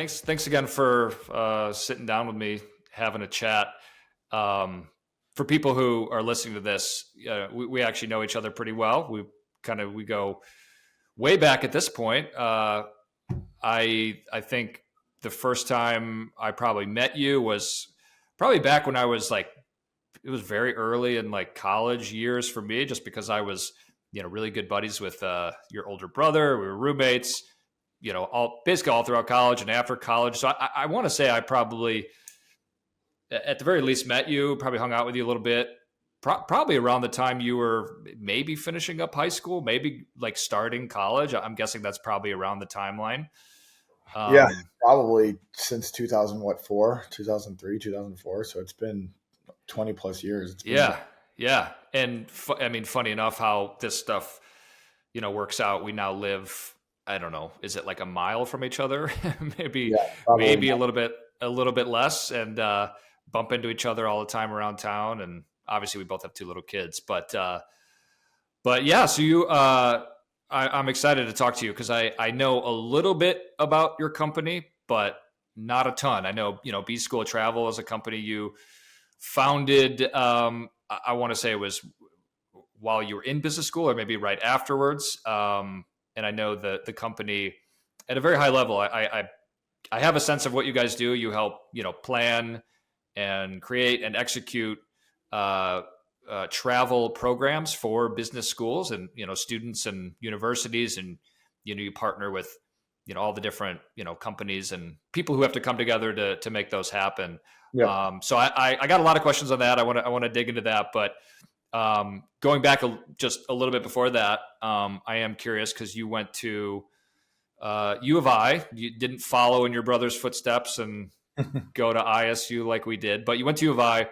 thanks again for sitting down with me, having a chat. For people who are listening to this, we actually know each other pretty well. We go way back at this point. I think the first time I probably met you was probably back when I was like, it was very early in like college years for me, just because I was, really good buddies with your older brother. We were roommates, basically all throughout college and after college. So I want to say I probably, at the very least, met you, probably hung out with you a little bit, probably around the time you were maybe finishing up high school, maybe like starting college. I'm guessing that's probably around the timeline. Yeah, probably since 2003, 2004. So it's been 20 plus years. Yeah. And funny enough, how this stuff, works out. We now live, I don't know, is it like a mile from each other? maybe, Yeah, maybe not. a little bit less, and bump into each other all the time around town. And obviously we both have two little kids, but yeah, so I'm excited to talk to you because I know a little bit about your company, but not a ton. I know, Bschool Travel is a company you founded. I want to say it was while you were in business school or maybe right afterwards. And I know the company at a very high level, I have a sense of what you guys do. You help, plan and create and execute travel programs for business schools and, students and universities. And, you partner with, all the different, companies and people who have to come together to make those happen. Yeah. So I got a lot of questions on that. I want to dig into that, but going back just a little bit before that, I am curious because you went to U of I. You didn't follow in your brother's footsteps and go to ISU like we did, but you went to U of I.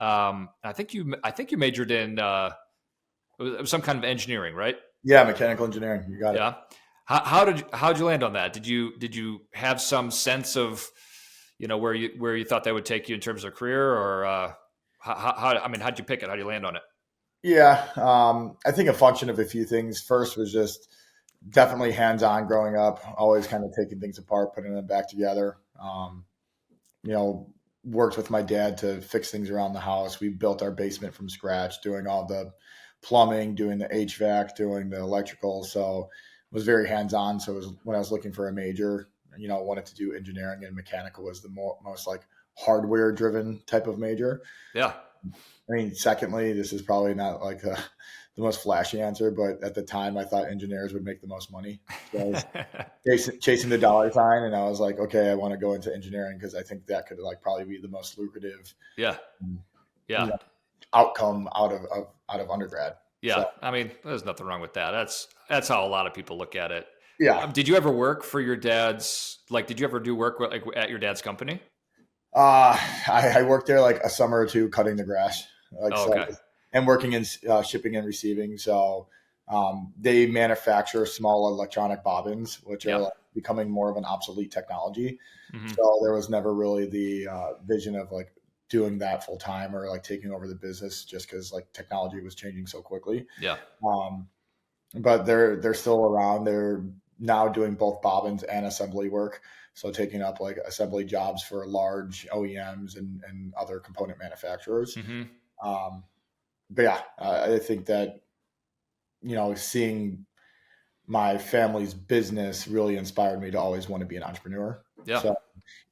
I think you majored in it was some kind of engineering, right? Yeah, mechanical engineering. You got it. Yeah. How'd you land on that? Did you have some sense of where you thought that would take you in terms of career, or how'd you pick it? How'd you land on it? Yeah, I think a function of a few things. First was just definitely hands-on growing up, always kind of taking things apart, putting them back together. You know, worked with my dad to fix things around the house. We built our basement from scratch, doing all the plumbing, doing the HVAC, doing the electrical. So it was very hands-on. So it was when I was looking for a major, wanted to do engineering, and mechanical was the most like hardware-driven type of major. Yeah. I mean, secondly, this is probably not like the most flashy answer, but at the time I thought engineers would make the most money. So I was chasing the dollar sign, and I was like, okay, I want to go into engineering because I think that could like probably be the most lucrative Yeah. outcome out of undergrad. Yeah. So, I mean, there's nothing wrong with that. That's how a lot of people look at it. yeah. Did you ever work for your dad's, did you ever do work like at your dad's company? I worked there like a summer or two cutting the grass, Okay. and working in shipping and receiving. So they manufacture small electronic bobbins, which are like becoming more of an obsolete technology. Mm-hmm. So there was never really the vision of like doing that full time or like taking over the business, just because like technology was changing so quickly. Yeah. But they're still around. They're now doing both bobbins and assembly work. So taking up like assembly jobs for large OEMs and other component manufacturers. Mm-hmm. But yeah, I think that, seeing my family's business really inspired me to always want to be an entrepreneur. Yeah. So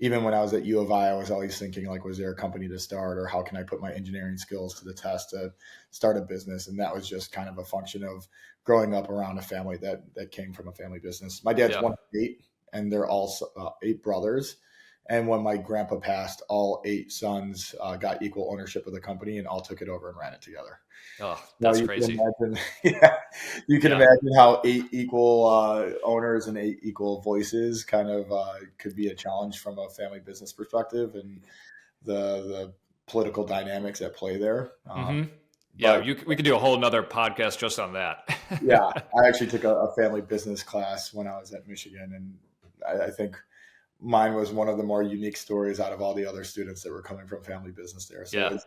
even when I was at U of I was always thinking like, was there a company to start, or how can I put my engineering skills to the test to start a business? And that was just kind of a function of growing up around a family that came from a family business. My dad's one of 8, and they're all 8 brothers. And when my grandpa passed, all 8 sons got equal ownership of the company and all took it over and ran it together. Oh, that's crazy. You can imagine how 8 equal owners and 8 equal voices kind of could be a challenge from a family business perspective, and the political dynamics at play there. Mm-hmm. Yeah, we could do a whole nother podcast just on that. Yeah, I actually took a family business class when I was at Michigan, and I think mine was one of the more unique stories out of all the other students that were coming from family business there. So it was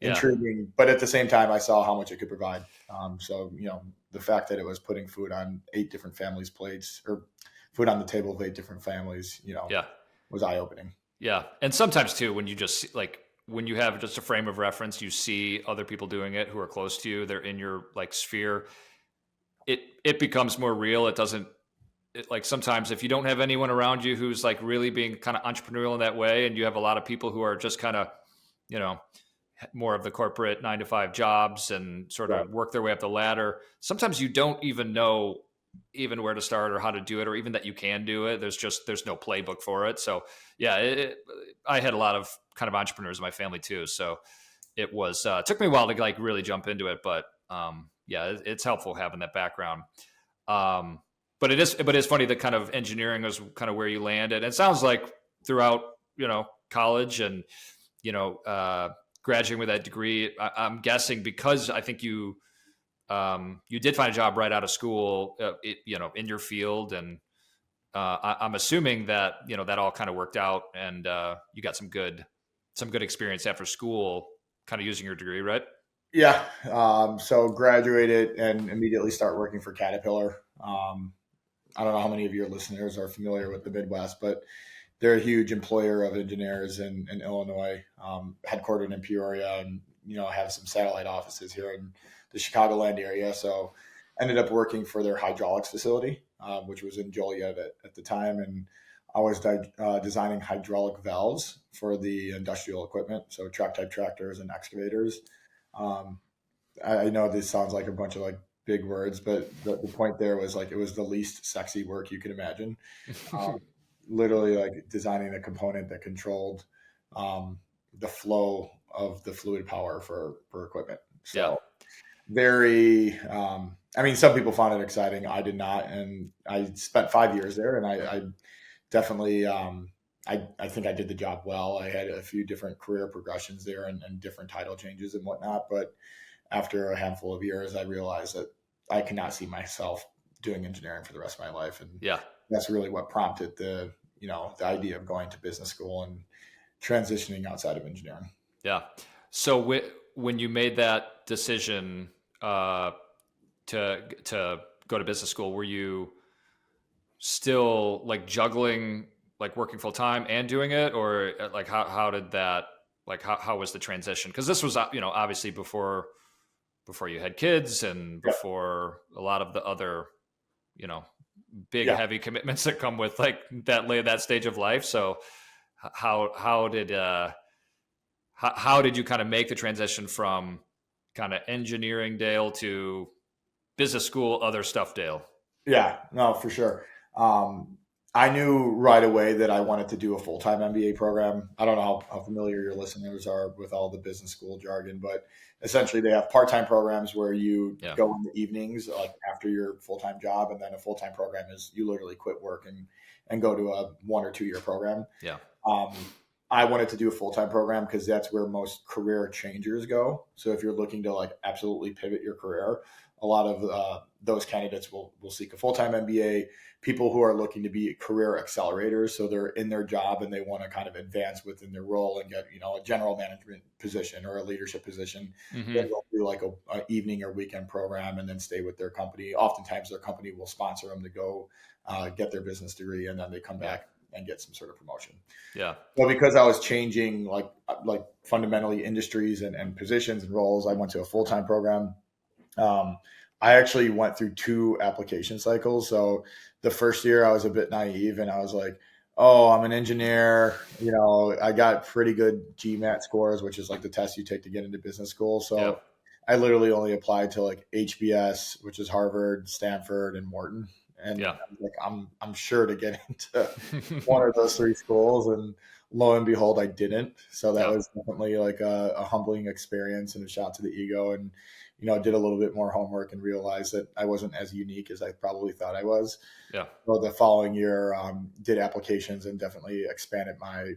intriguing, but at the same time, I saw how much it could provide. So, the fact that it was putting food on 8 different families' plates, or food on the table of 8 different families, Yeah. was eye opening. Yeah. And sometimes too, when you just like, when you have just a frame of reference, you see other people doing it who are close to you, they're in your like sphere. It becomes more real. It doesn't, like sometimes if you don't have anyone around you who's like really being kind of entrepreneurial in that way, and you have a lot of people who are just kind of, you know, more of the corporate 9 to 5 jobs and sort Right. of work their way up the ladder, sometimes you don't even know even where to start or how to do it, or even that you can do it. There's no playbook for it. So yeah, I had a lot of kind of entrepreneurs in my family too. So it was, took me a while to like really jump into it, but yeah, it's helpful having that background. Um, but it's funny that kind of engineering was kind of where you landed. It sounds like throughout, college and, graduating with that degree, I'm guessing because I think you did find a job right out of school, in your field. And I'm assuming that, that all kind of worked out and you got some good experience after school, kind of using your degree, right? Yeah. So graduated and immediately start working for Caterpillar. I don't know how many of your listeners are familiar with the Midwest, but they're a huge employer of engineers in Illinois, headquartered in Peoria, and have some satellite offices here in the Chicagoland area. So ended up working for their hydraulics facility, which was in Joliet at the time, and I was designing hydraulic valves for the industrial equipment, so truck type tractors and excavators. Um, I know this sounds like a bunch of like big words, but the point there was like it was the least sexy work you could imagine. Um, Literally like designing a component that controlled um, the flow of the fluid power for equipment. Yeah. So very, I mean, some people found it exciting. I did not, and I spent 5 years there, and I definitely. I think I did the job well. I had a few different career progressions there and different title changes and whatnot, but after a handful of years, I realized that I cannot see myself doing engineering for the rest of my life. And Yeah. that's really what prompted the idea of going to business school and transitioning outside of engineering. Yeah. So when you made that decision to go to business school, were you still like juggling like working full time and doing it, or like how did that, like how was the transition? Because this was obviously before you had kids and Yeah. before a lot of the other you know big Yeah. heavy commitments that come with like that stage of life. So how did you kind of make the transition from kind of engineering Dale to business school other stuff Dale? Yeah, no, for sure. Um, I knew right away that I wanted to do a full time MBA program. I don't know how familiar your listeners are with all the business school jargon, but essentially they have part time programs where you Yeah. go in the evenings, like after your full time job, and then a full time program is you literally quit work and go to a 1 or 2 year program. Yeah. Um, I wanted to do a full time program because that's where most career changers go. So if you're looking to like absolutely pivot your career, a lot of those candidates will seek a full time MBA. People who are looking to be career accelerators, so they're in their job and they want to kind of advance within their role and get a general management position or a leadership position. Mm-hmm. Then they'll do like a evening or weekend program and then stay with their company. Oftentimes, their company will sponsor them to go get their business degree, and then they come back and get some sort of promotion. Yeah. Well, because I was changing like fundamentally industries and positions and roles, I went to a full time program. Um, I actually went through 2 application cycles. So the first year I was a bit naive and I was like, oh, I'm an engineer. I got pretty good GMAT scores, which is like the test you take to get into business school. So Yeah. I literally only applied to like HBS, which is Harvard, Stanford, and Wharton. And Yeah. like, I'm sure to get into one of those 3 schools. And lo and behold, I didn't. So that Yeah. was definitely like a humbling experience and a shot to the ego. And did a little bit more homework and realized that I wasn't as unique as I probably thought I was. Yeah. So the following year, did applications and definitely expanded my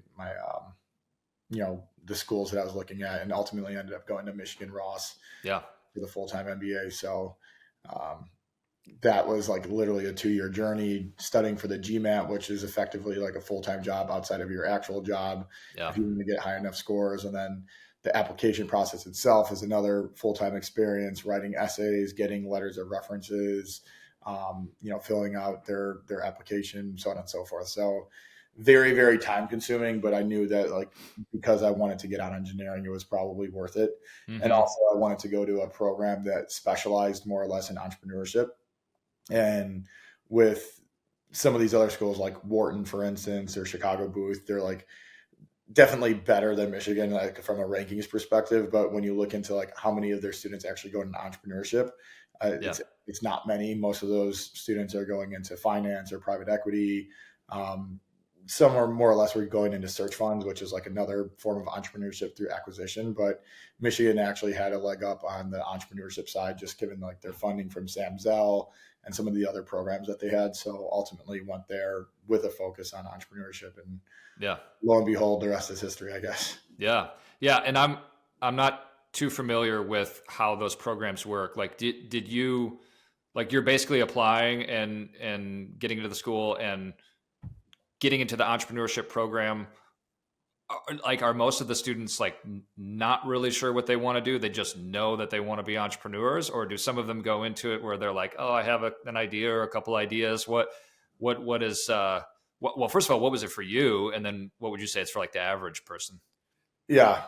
the schools that I was looking at, and ultimately ended up going to Michigan Ross Yeah. for the full time MBA. So um, that was like literally a 2 year journey studying for the GMAT, which is effectively like a full time job outside of your actual job Yeah. if you want to get high enough scores, and then the application process itself is another full-time experience, writing essays, getting letters of references, filling out their application, so on and so forth. So very, very time consuming, but I knew that like because I wanted to get on engineering, it was probably worth it. And Mm-hmm. also I wanted to go to a program that specialized more or less in entrepreneurship. And with some of these other schools like Wharton, for instance, or Chicago Booth, they're like definitely better than Michigan, like from a rankings perspective. But when you look into like how many of their students actually go into entrepreneurship, Yeah. it's not many. Most of those students are going into finance or private equity. Um, some are more or less we're going into search funds, which is like another form of entrepreneurship through acquisition. But Michigan actually had a leg up on the entrepreneurship side, just given like their funding from Sam Zell and some of the other programs that they had. So ultimately went there with a focus on entrepreneurship, and Yeah. lo and behold, the rest is history, I guess. Yeah. Yeah. And I'm not too familiar with how those programs work. Like, did you, like, you're basically applying and getting into the school and getting into the entrepreneurship program. Like, are most of the students like not really sure what they want to do? They just know that they want to be entrepreneurs, or do some of them go into it where they're like, oh, I have an idea or a couple ideas. What is, well, first of all, what was it for you? And then what would you say it's for like the average person? Yeah.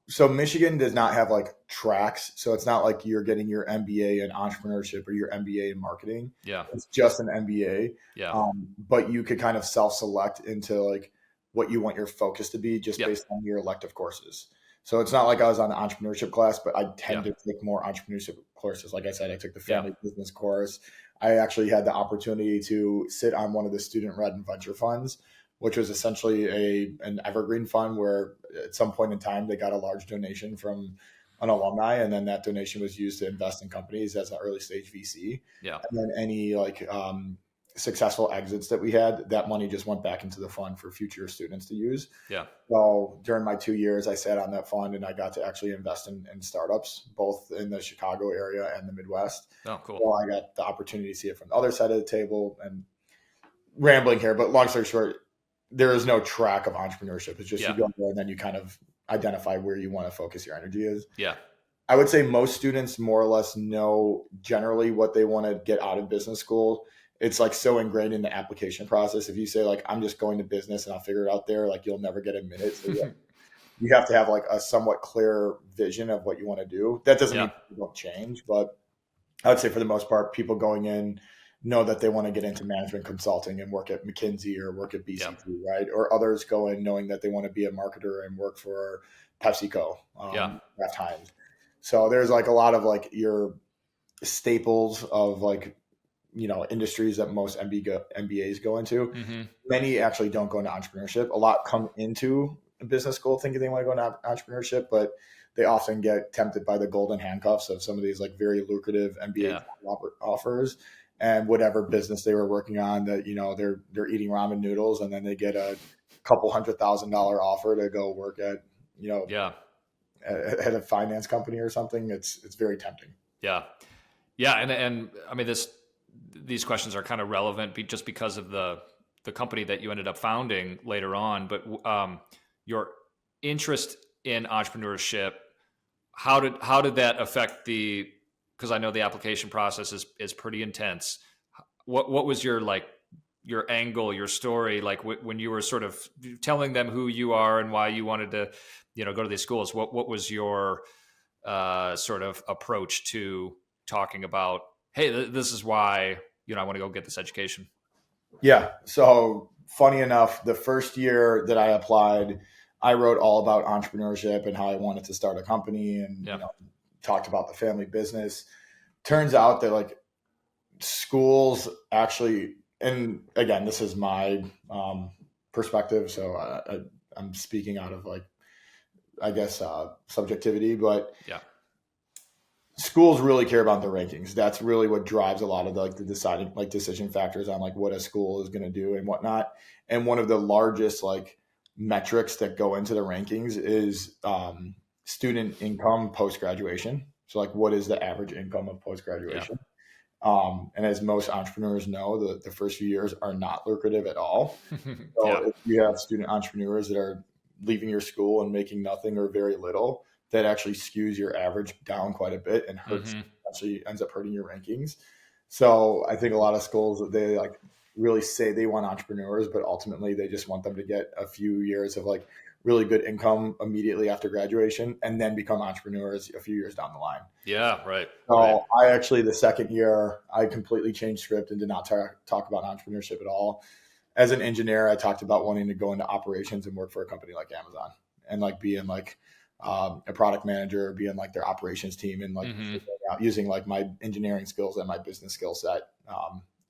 So Michigan does not have like tracks. So it's not like you're getting your MBA in entrepreneurship or your MBA in marketing. Yeah. It's just an MBA. Yeah. But you could kind of self-select into like what you want your focus to be just Yeah. based on your elective courses. So it's not like I was on the entrepreneurship class, but I Yeah. tend to take more entrepreneurship courses. Like I said, I took the Yeah. family business course. I actually had the opportunity to sit on one of the student-led venture funds, which was essentially an evergreen fund where at some point in time they got a large donation from an alumni, and then that donation was used to invest in companies as an early stage VC. Yeah. And then any like successful exits that we had, that money just went back into the fund for future students to use. Yeah. So during my 2 years, I sat on that fund and I got to actually invest in startups, both in the Chicago area and the Midwest. Oh, cool. So I got the opportunity to see it from the other side of the table. And rambling here, but long story short, there is no track of entrepreneurship. It's just Yeah. you go there and then you kind of identify where you want to focus your energy is. Yeah. I would say most students more or less know generally what they want to get out of business school. It's like so ingrained in the application process. If you say like, I'm just going to business and I'll figure it out there, like you'll never get admitted. So you have to have like a somewhat clear vision of what you want to do. That doesn't Yeah. mean people don't change, but I would say for the most part, people going in know that they want to get into management consulting and work at McKinsey or work at Yeah. BCG, right? Or others go in knowing that they want to be a marketer and work for PepsiCo, Yeah. Kraft Heinz. So there's like a lot of like your staples of like, industries that most MBAs go into. Mm-hmm. Many actually don't go into entrepreneurship. A lot come into business school thinking they want to go into entrepreneurship, but they often get tempted by the golden handcuffs of some of these like very lucrative MBA offers, and whatever business they were working on that, they're eating ramen noodles and then they get a couple $100,000 offer to go work at, Yeah. at a finance company or something. It's very tempting. Yeah. Yeah. And I mean, these questions are kind of relevant just because of the company that you ended up founding later on, but your interest in entrepreneurship, how did that affect because I know the application process is pretty intense. What was your angle, your story, like when you were sort of telling them who you are and why you wanted to, go to these schools? What was your sort of approach to talking about, hey, this is why, I want to go get this education? Yeah. So funny enough, the first year that I applied, I wrote all about entrepreneurship and how I wanted to start a company and, Yeah. talked about the family business. Turns out that like schools actually, and again, this is my perspective. So I'm speaking out of like, I guess, subjectivity, but Yeah. schools really care about the rankings. That's really what drives a lot of the deciding like decision factors on like what a school is going to do and whatnot. And one of the largest like metrics that go into the rankings is student income post graduation. So like, what is the average income of post graduation? And as most entrepreneurs know, the first few years are not lucrative at all. So Yeah. if you have student entrepreneurs that are leaving your school and making nothing or very little, that actually skews your average down quite a bit and hurts, Mm-hmm. actually ends up hurting your rankings. So I think a lot of schools, they like really say they want entrepreneurs, but ultimately they just want them to get a few years of like really good income immediately after graduation and then become entrepreneurs a few years down the line. Yeah, right, right. So I actually, the second year, I completely changed script and did not talk about entrepreneurship at all. As an engineer, I talked about wanting to go into operations and work for a company like Amazon and like being like a product manager, be in like their operations team and like Hmm. using like my engineering skills and my business skill set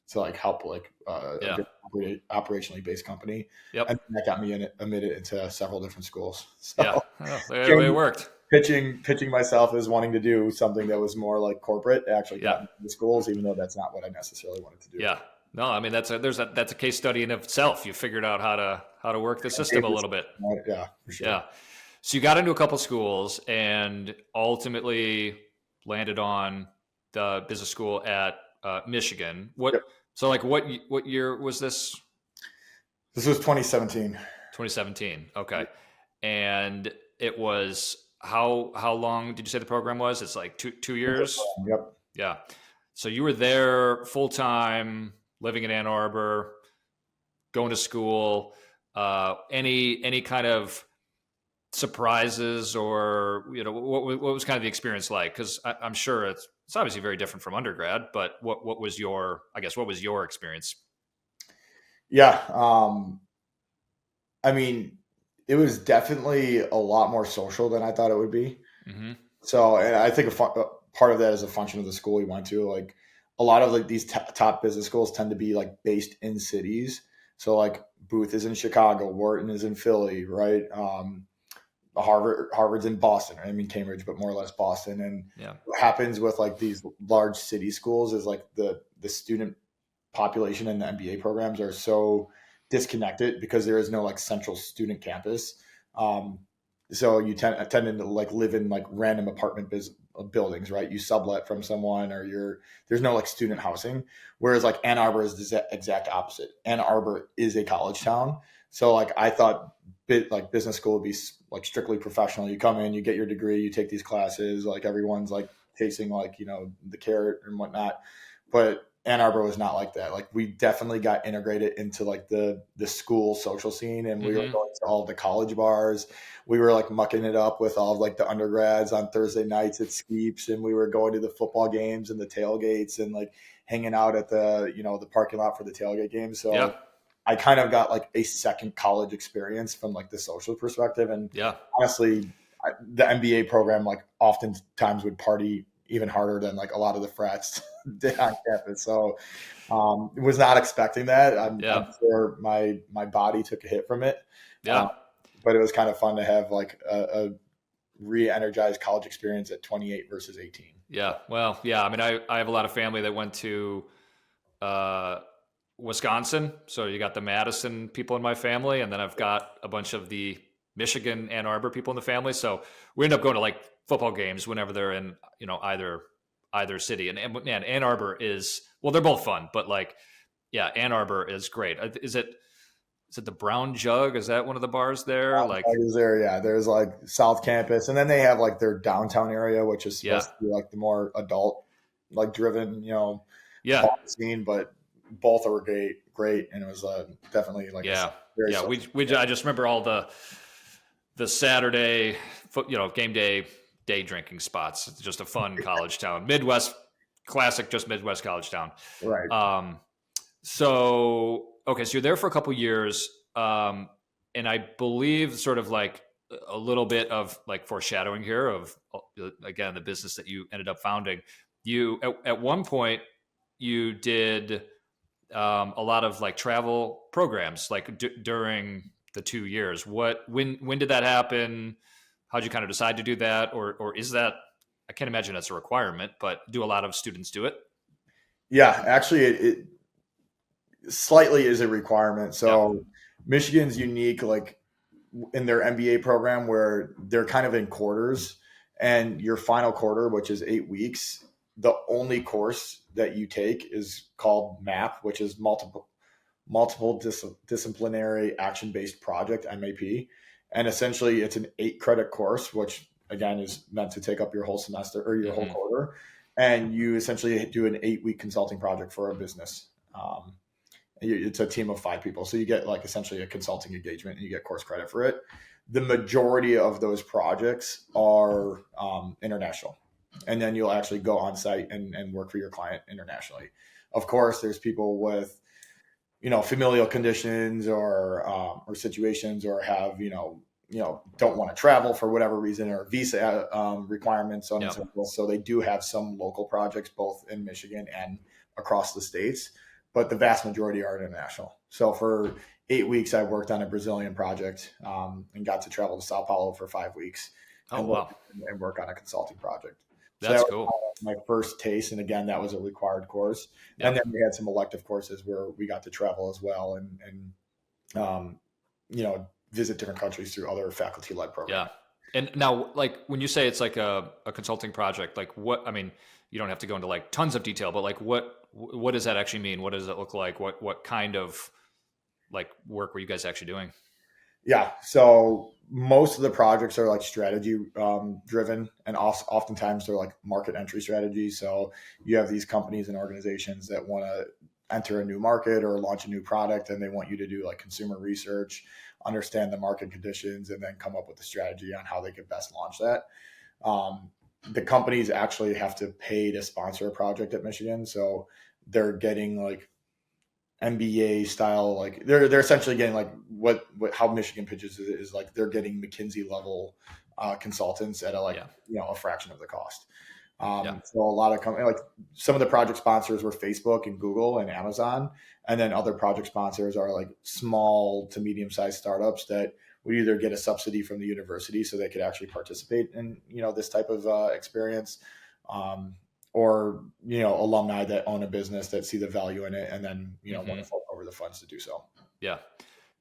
to like help like a Yeah. very operationally based company. Yep. And that got me admitted into several different schools. Yeah. So Oh, it changing, worked. pitching myself as wanting to do something that was more like corporate actually Yeah. got me into schools, even though that's not what I necessarily wanted to do. Yeah. No, I mean that's a case study in itself. You figured out how to work the system a Papers, little bit. yeah, for sure. Yeah. So you got into a couple schools and ultimately landed on the business school at Michigan. Yep. So like what year was this? This was 2017. 2017. Okay. And it was how long did you say the program was? It's like two years. Yep. Yeah. So you were there full time, living in Ann Arbor, going to school. Any kind of surprises, or what was kind of the experience like? Because I'm sure it's obviously very different from undergrad, but what was what was your experience? Yeah. I mean, it was definitely a lot more social than I thought it would be. Hmm. So, and I think part of that is a function of the school we went to. Like a lot of like these top business schools tend to be like based in cities. So like Booth is in Chicago, Wharton is in Philly, right? Harvard's in Boston. I mean Cambridge, but more or less Boston. And Yeah. what happens with like these large city schools is like the student population and the MBA programs are so disconnected because there is no like central student campus. Um, so you tend to like live in like random buildings, right? You sublet from someone, or there's no like student housing. Whereas like Ann Arbor is the exact opposite. Ann Arbor is a college town, so like I thought like business school would be like strictly professional. You come in, you get your degree, you take these classes, like everyone's like tasting like the carrot and whatnot. But Ann Arbor was not like that. Like we definitely got integrated into like the school social scene, and we were Hmm. going to all the college bars. We were like mucking it up with all of, like the undergrads on Thursday nights at Skeeps, and we were going to the football games and the tailgates and like hanging out at the parking lot for the tailgate games. Yeah. So I kind of got like a second college experience from like the social perspective. And Yeah. honestly, the MBA program like oftentimes would party even harder than like a lot of the frats did on campus. So was not expecting that. I'm Yeah. sure my body took a hit from it, uh, Yeah. but it was kind of fun to have like a re-energized college experience at 28 versus 18. Yeah. Well, yeah. I mean, I have a lot of family that went to uh, Wisconsin. So you got the Madison people in my family, and then I've got a bunch of the Michigan, Ann Arbor people in the family. So we end up going to like football games whenever they're in, either city. And man, Ann Arbor is, well, they're both fun, but like, yeah, Ann Arbor is great. Is it the Brown Jug? Is that one of the bars there? Like, Is there? Yeah, there's like South Campus, and then they have like their downtown area, which is yeah, supposed to be like the more adult, like driven, yeah, bar scene. But both were great, and it was definitely like a yeah, very yeah. social. I just remember all the Saturday, game day drinking spots. It's just a fun college town, Midwest classic, just Midwest college town. Right. Um, so okay, so you're there for a couple years, and I believe sort of like a little bit of like foreshadowing here of again the business that you ended up founding. You at one point you did a lot of like travel programs like during the 2 years. When did that happen? How'd you kind of decide to do that, or is that, I can't imagine that's a requirement, but do a lot of students do it? Yeah, actually, it slightly is a requirement. Yeah. So Michigan's unique, like in their MBA program, where they're kind of in quarters, and your final quarter, which is 8 weeks, the only course that you take is called MAP, which is disciplinary action based project, MAP. And essentially it's an 8 credit course, which again is meant to take up your whole semester or your whole Hmm. quarter. and you essentially do an 8-week consulting project for a business. It's a team of 5 people. So you get like essentially a consulting engagement and you get course credit for it. The majority of those projects are international. And then you'll actually go on site and work for your client internationally. Of course, there's people with, familial conditions or situations, or have, don't want to travel for whatever reason, or visa requirements, so on and so forth. So they do have some local projects both in Michigan and across the states, but the vast majority are international. So for 8 weeks, I worked on a Brazilian project and got to travel to Sao Paulo for 5 weeks Oh, wow. and work on a consulting project. So That's that was cool. my first taste. And again, that was a required course. Yep. And then we had some elective courses where we got to travel as well and visit different countries through other faculty-led programs. Yeah. And now, like, when you say it's like a consulting project, like you don't have to go into like tons of detail, but like what does that actually mean? What does it look like? What kind of like work were you guys actually doing? Yeah. So most of the projects are like strategy driven, and oftentimes they're like market entry strategies. So you have these companies and organizations that want to enter a new market or launch a new product, and they want you to do like consumer research, understand the market conditions, and then come up with a strategy on how they could best launch that. The companies actually have to pay to sponsor a project at Michigan. So they're getting like MBA style, like they're essentially getting like what how Michigan pitches is like they're getting McKinsey level consultants at a fraction of the cost. So a lot of companies, like some of the project sponsors were Facebook and Google and Amazon, and then other project sponsors are like small to medium sized startups that would either get a subsidy from the university so they could actually participate in this type of experience. Or alumni that own a business that see the value in it and then want to fork over the funds to do so. Yeah,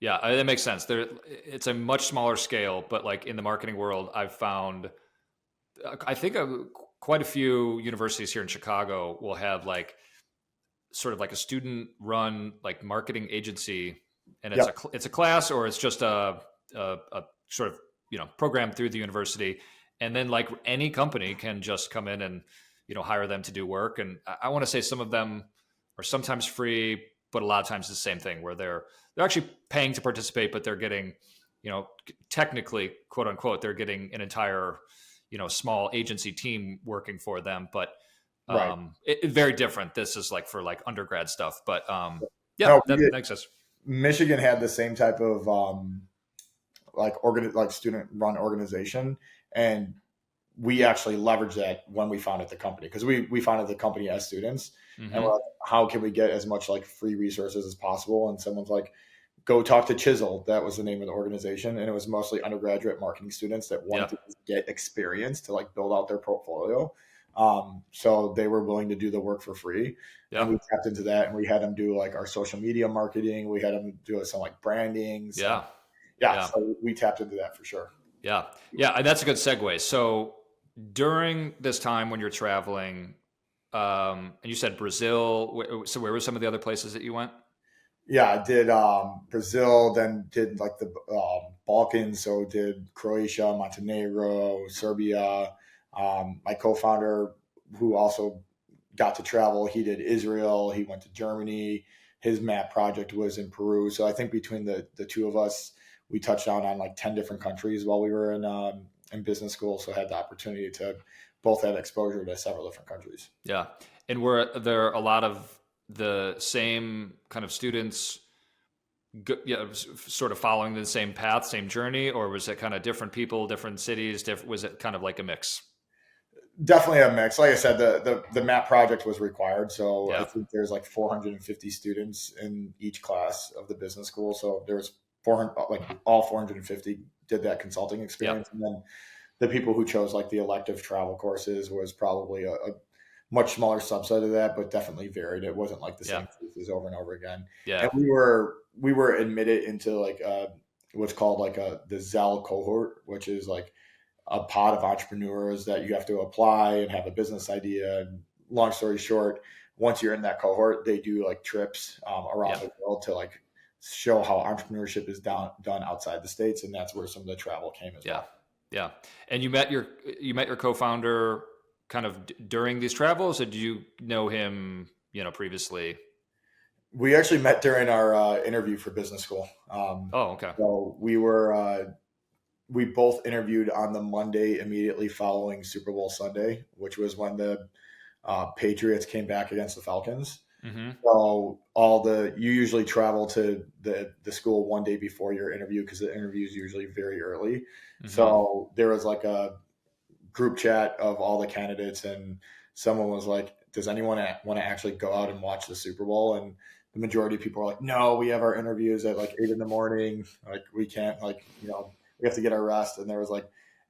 that makes sense. It's a much smaller scale, but like in the marketing world, I've found, I think quite a few universities here in Chicago will have like sort of like a student run like marketing agency, and it's a class, or it's just a sort of program through the university, and then like any company can just come in and hire them to do work. And I want to say some of them are sometimes free, but a lot of times it's the same thing where they're actually paying to participate, but they're getting, technically, quote unquote, they're getting an entire, small agency team working for them. But very different. This is like for like undergrad stuff. But that makes sense. Michigan had the same type of like student run organization, and we actually leveraged that when we founded the company, because we founded the company as students, and we're like, how can we get as much like free resources as possible? And someone's like, go talk to Chisel. That was the name of the organization. And it was mostly undergraduate marketing students that wanted to get experience to like build out their portfolio. So they were willing to do the work for free. And we tapped into that, and we had them do like our social media marketing. We had them do some like branding. So we tapped into that for sure. Yeah. And that's a good segue. So during this time when you're traveling, and you said Brazil, so where were some of the other places that you went? Yeah, I did Brazil, then did like the Balkans. So did Croatia, Montenegro, Serbia. My co-founder, who also got to travel, he did Israel. He went to Germany. His map project was in Peru. So I think between the two of us, we touched on like 10 different countries while we were in business school. So had the opportunity to both have exposure to several different countries. Yeah. And were there a lot of the same kind of students sort of following the same path, same journey, or was it kind of different people, different cities? Was it kind of like a mix? Definitely a mix. Like I said, the map project was required. So I think there's like 450 students in each class of the business school. So there was 400, like all 450 did that consulting experience. And then the people who chose like the elective travel courses was probably a much smaller subset of that, but definitely varied. It wasn't like the same courses over and over again. Yeah. And we were admitted into like what's called like the Zell cohort, which is like a pod of entrepreneurs that you have to apply and have a business idea. And long story short, once you're in that cohort, they do like trips around the world to like show how entrepreneurship is done outside the States. And that's where some of the travel came as well. Yeah. And you met your co-founder kind of during these travels, or did you know him, previously? We actually met during our interview for business school. Oh, okay. So we both interviewed on the Monday immediately following Super Bowl Sunday, which was when the Patriots came back against the Falcons. Mm-hmm. So you usually travel to the school one day before your interview because the interview is usually very early. Mm-hmm. So there was like a group chat of all the candidates, and someone was like, does anyone want to actually go out and watch the Super Bowl? And the majority of people are like, no, we have our interviews at like 8 in the morning. Like we can't, like, we have to get our rest. And there was like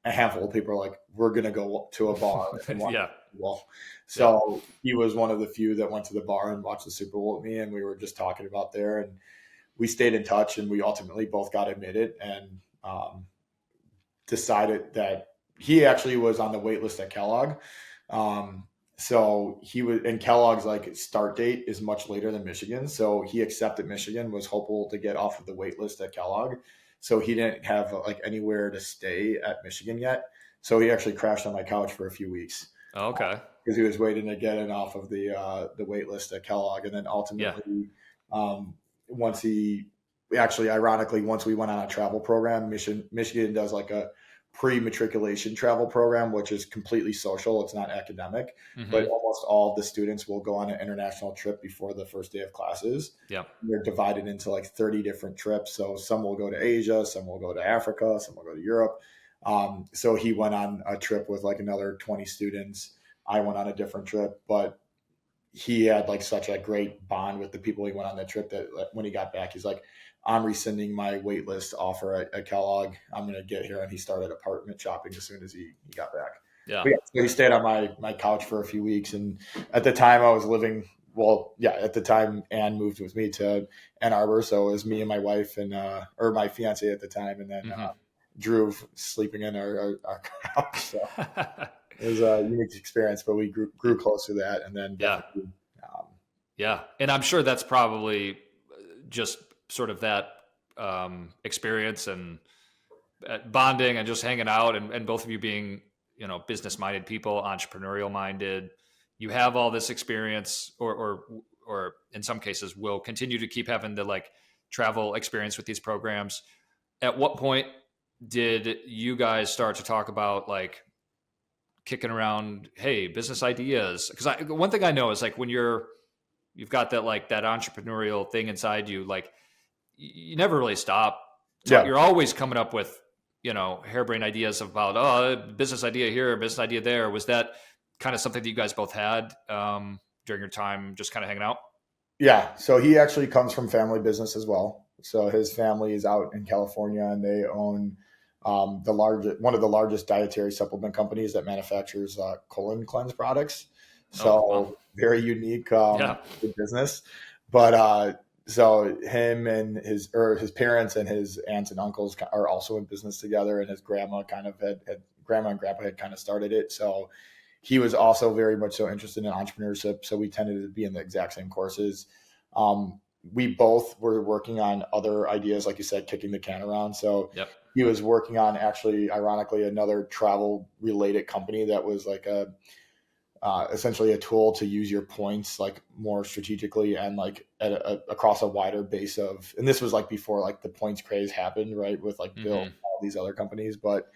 a handful of people are like, we're going to go to a bar and watch Yeah. the Super Bowl. Yeah. So he was one of the few that went to the bar and watched the Super Bowl with me. And we were just talking about there, and we stayed in touch, and we ultimately both got admitted, and decided that he actually was on the wait list at Kellogg. So he was, and Kellogg's like start date is much later than Michigan. So he accepted Michigan, was hopeful to get off of the wait list at Kellogg. So he didn't have like anywhere to stay at Michigan yet. So he actually crashed on my couch for a few weeks Okay. because he was waiting to get in off of the wait list at Kellogg. And then Yeah. ultimately, once he actually, ironically, once we went on a travel program, Michigan does like a pre-matriculation travel program, which is completely social. It's not academic, but Mm-hmm. almost all of the students will go on an international trip before the first day of classes. Yeah. They're divided into like 30 different trips. So some will go to Asia, some will go to Africa, some will go to Europe. So he went on a trip with like another 20 students. I went on a different trip, but he had like such a great bond with the people he went on that trip that when he got back, he's like, I'm rescinding my wait list offer at Kellogg. I'm going to get here. And he started apartment shopping as soon as he got back. Yeah. But yeah, so he stayed on my couch for a few weeks. And at the time I was living, at the time Anne moved with me to Ann Arbor. So it was me and my wife and, or my fiance at the time. And then Mm-hmm. Drew sleeping in our couch. So it was a unique experience, but we grew close to that. And then Yeah. definitely, Yeah. And I'm sure that's probably just sort of that experience and bonding and just hanging out, and both of you being, business minded people, entrepreneurial minded. You have all this experience, or in some cases will continue to keep having the like travel experience with these programs. At what point did you guys start to talk about like kicking around, hey, business ideas? Because one thing I know is like when you've got that like that entrepreneurial thing inside you, like you never really stop. yeah. You're always coming up with, harebrained ideas about, business idea here, business idea there. Was that kind of something that you guys both had during your time just kind of hanging out? Yeah. So he actually comes from family business as well. So his family is out in California, and they own one of the largest dietary supplement companies that manufactures colon cleanse products. Oh, wow. So very unique Yeah. business. But so him and his parents and his aunts and uncles are also in business together, and his grandma grandma and grandpa had kind of started it. So he was also very much so interested in entrepreneurship. So we tended to be in the exact same courses. We both were working on other ideas, like you said, kicking the can around. So Yep. he was working on actually, ironically, another travel related company that was like essentially a tool to use your points like more strategically and like across a wider base of, and this was like before like the points craze happened, right? With like Bill, Mm-hmm. all these other companies, but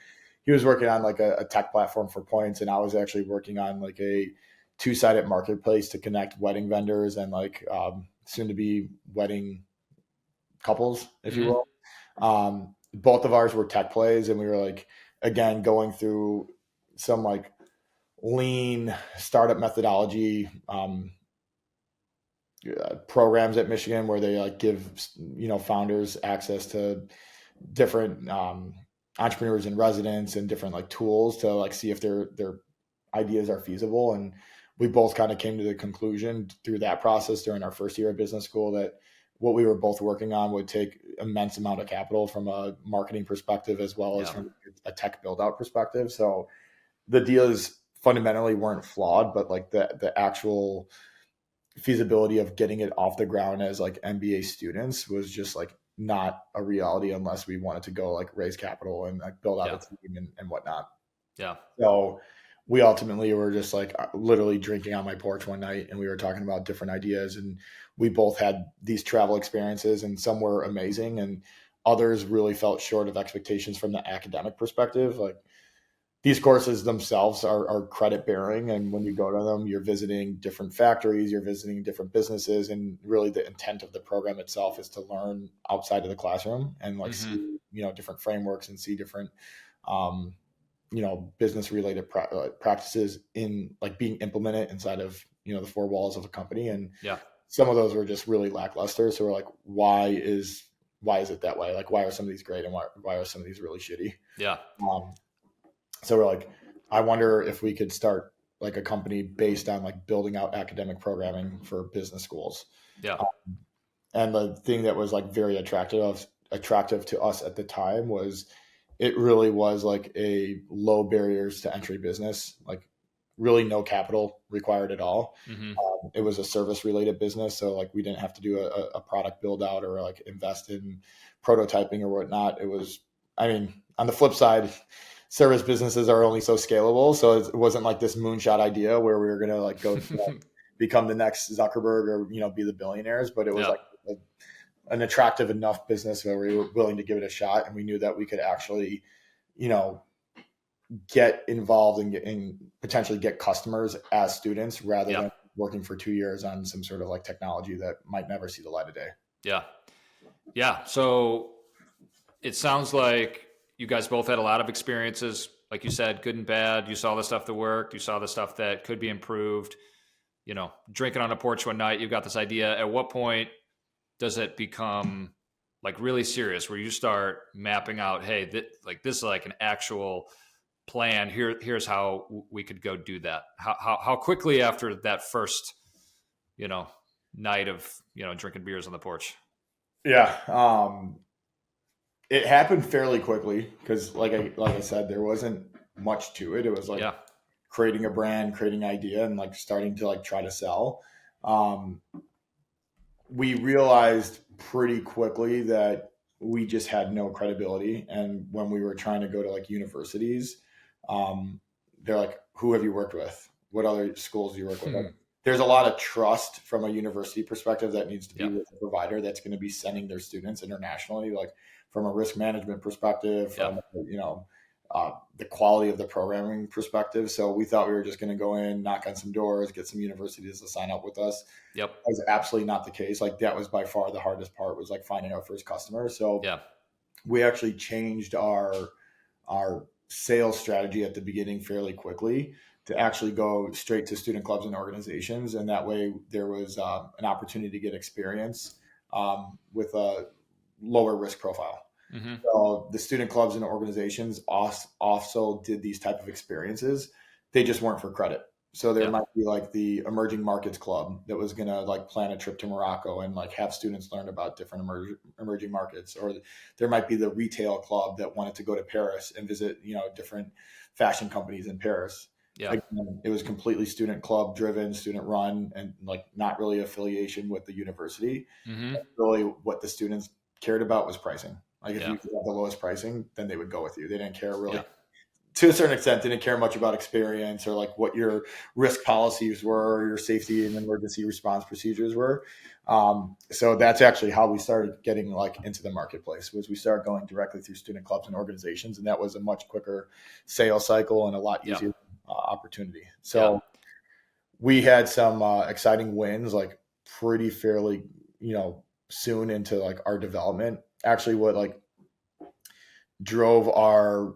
he was working on like a tech platform for points. And I was actually working on like a two-sided marketplace to connect wedding vendors and like soon to be wedding couples, if you Mm-hmm. will. Both of ours were tech plays, and we were like, again, going through some like lean startup methodology programs at Michigan where they like give founders access to different entrepreneurs in residence and different like tools to like see if their ideas are feasible. And we both kind of came to the conclusion through that process during our first year of business school that what we were both working on would take immense amount of capital from a marketing perspective as well as from a tech build out perspective. So the deals fundamentally weren't flawed, but like the actual feasibility of getting it off the ground as like MBA students was just like not a reality unless we wanted to go like raise capital and like build out a team and whatnot. Yeah. So we ultimately were just like literally drinking on my porch one night, and we were talking about different ideas, and we both had these travel experiences, and some were amazing and others really felt short of expectations from the academic perspective. Like these courses themselves are credit bearing, and when you go to them, you're visiting different factories, you're visiting different businesses, and really the intent of the program itself is to learn outside of the classroom and like Mm-hmm. see different frameworks and see different um, business related practices in like being implemented inside of the four walls of a company. And Yeah. some of those were just really lackluster, so we're like, why is it that way? Like, why are some of these great and why are some of these really shitty? Yeah. um, so we're like, I wonder if we could start like a company based on like building out academic programming for business schools. Yeah. And the thing that was like very attractive to us at the time was it really was like a low barriers to entry business, like really no capital required at all. Mm-hmm. It was a service related business, so like we didn't have to do a product build out or like invest in prototyping or whatnot. It was, I mean, on the flip side, service businesses are only so scalable, so it wasn't like this moonshot idea where we were going to like go become the next Zuckerberg or be the billionaires, but it was Yeah. like an attractive enough business where we were willing to give it a shot, and we knew that we could actually you know get involved and potentially get customers as students rather Yeah. than working for 2 years on some sort of like technology that might never see the light of day. Yeah. Yeah. So it sounds like you guys both had a lot of experiences, like you said, good and bad. You saw the stuff that worked, you saw the stuff that could be improved. Drinking on a porch one night, you've got this idea. At what point does it become like really serious where you start mapping out, hey, this is like an actual plan. Here's how we could go do that. How quickly after that first, you know, night of, drinking beers on the porch? Yeah. It happened fairly quickly because like I said, there wasn't much to it. It was like Yeah. creating a brand, creating an idea, and like starting to like try to sell. Um, we realized pretty quickly that we just had no credibility. And when we were trying to go to like universities, they're like, who have you worked with? What other schools do you work with? Like, there's a lot of trust from a university perspective that needs to be Yeah. with a provider that's going to be sending their students internationally, like from a risk management perspective, from the quality of the programming perspective. So we thought we were just going to go in, knock on some doors, get some universities to sign up with us. Yep. That was absolutely not the case. Like that was by far the hardest part, was like finding our first customer. So Yeah. we actually changed our sales strategy at the beginning fairly quickly to actually go straight to student clubs and organizations, and that way there was an opportunity to get experience with a lower risk profile. Mm-hmm. So the student clubs and organizations also did these type of experiences. They just weren't for credit. So there Yeah. might be like the emerging markets club that was going to like plan a trip to Morocco and like have students learn about different emerging markets. Or there might be the retail club that wanted to go to Paris and visit, different fashion companies in Paris. Yeah. Again, it was completely student club driven, student run, and like not really affiliation with the university. Mm-hmm. Really what the students cared about was pricing. Like if Yeah. you could have the lowest pricing, then they would go with you. They didn't care really, Yeah. to a certain extent, didn't care much about experience or like what your risk policies were, or your safety and emergency response procedures were. So that's actually how we started getting like into the marketplace, was we started going directly through student clubs and organizations. And that was a much quicker sales cycle and a lot Yeah. easier opportunity. So we had some exciting wins, like pretty fairly, soon into like our development. Actually, what like drove our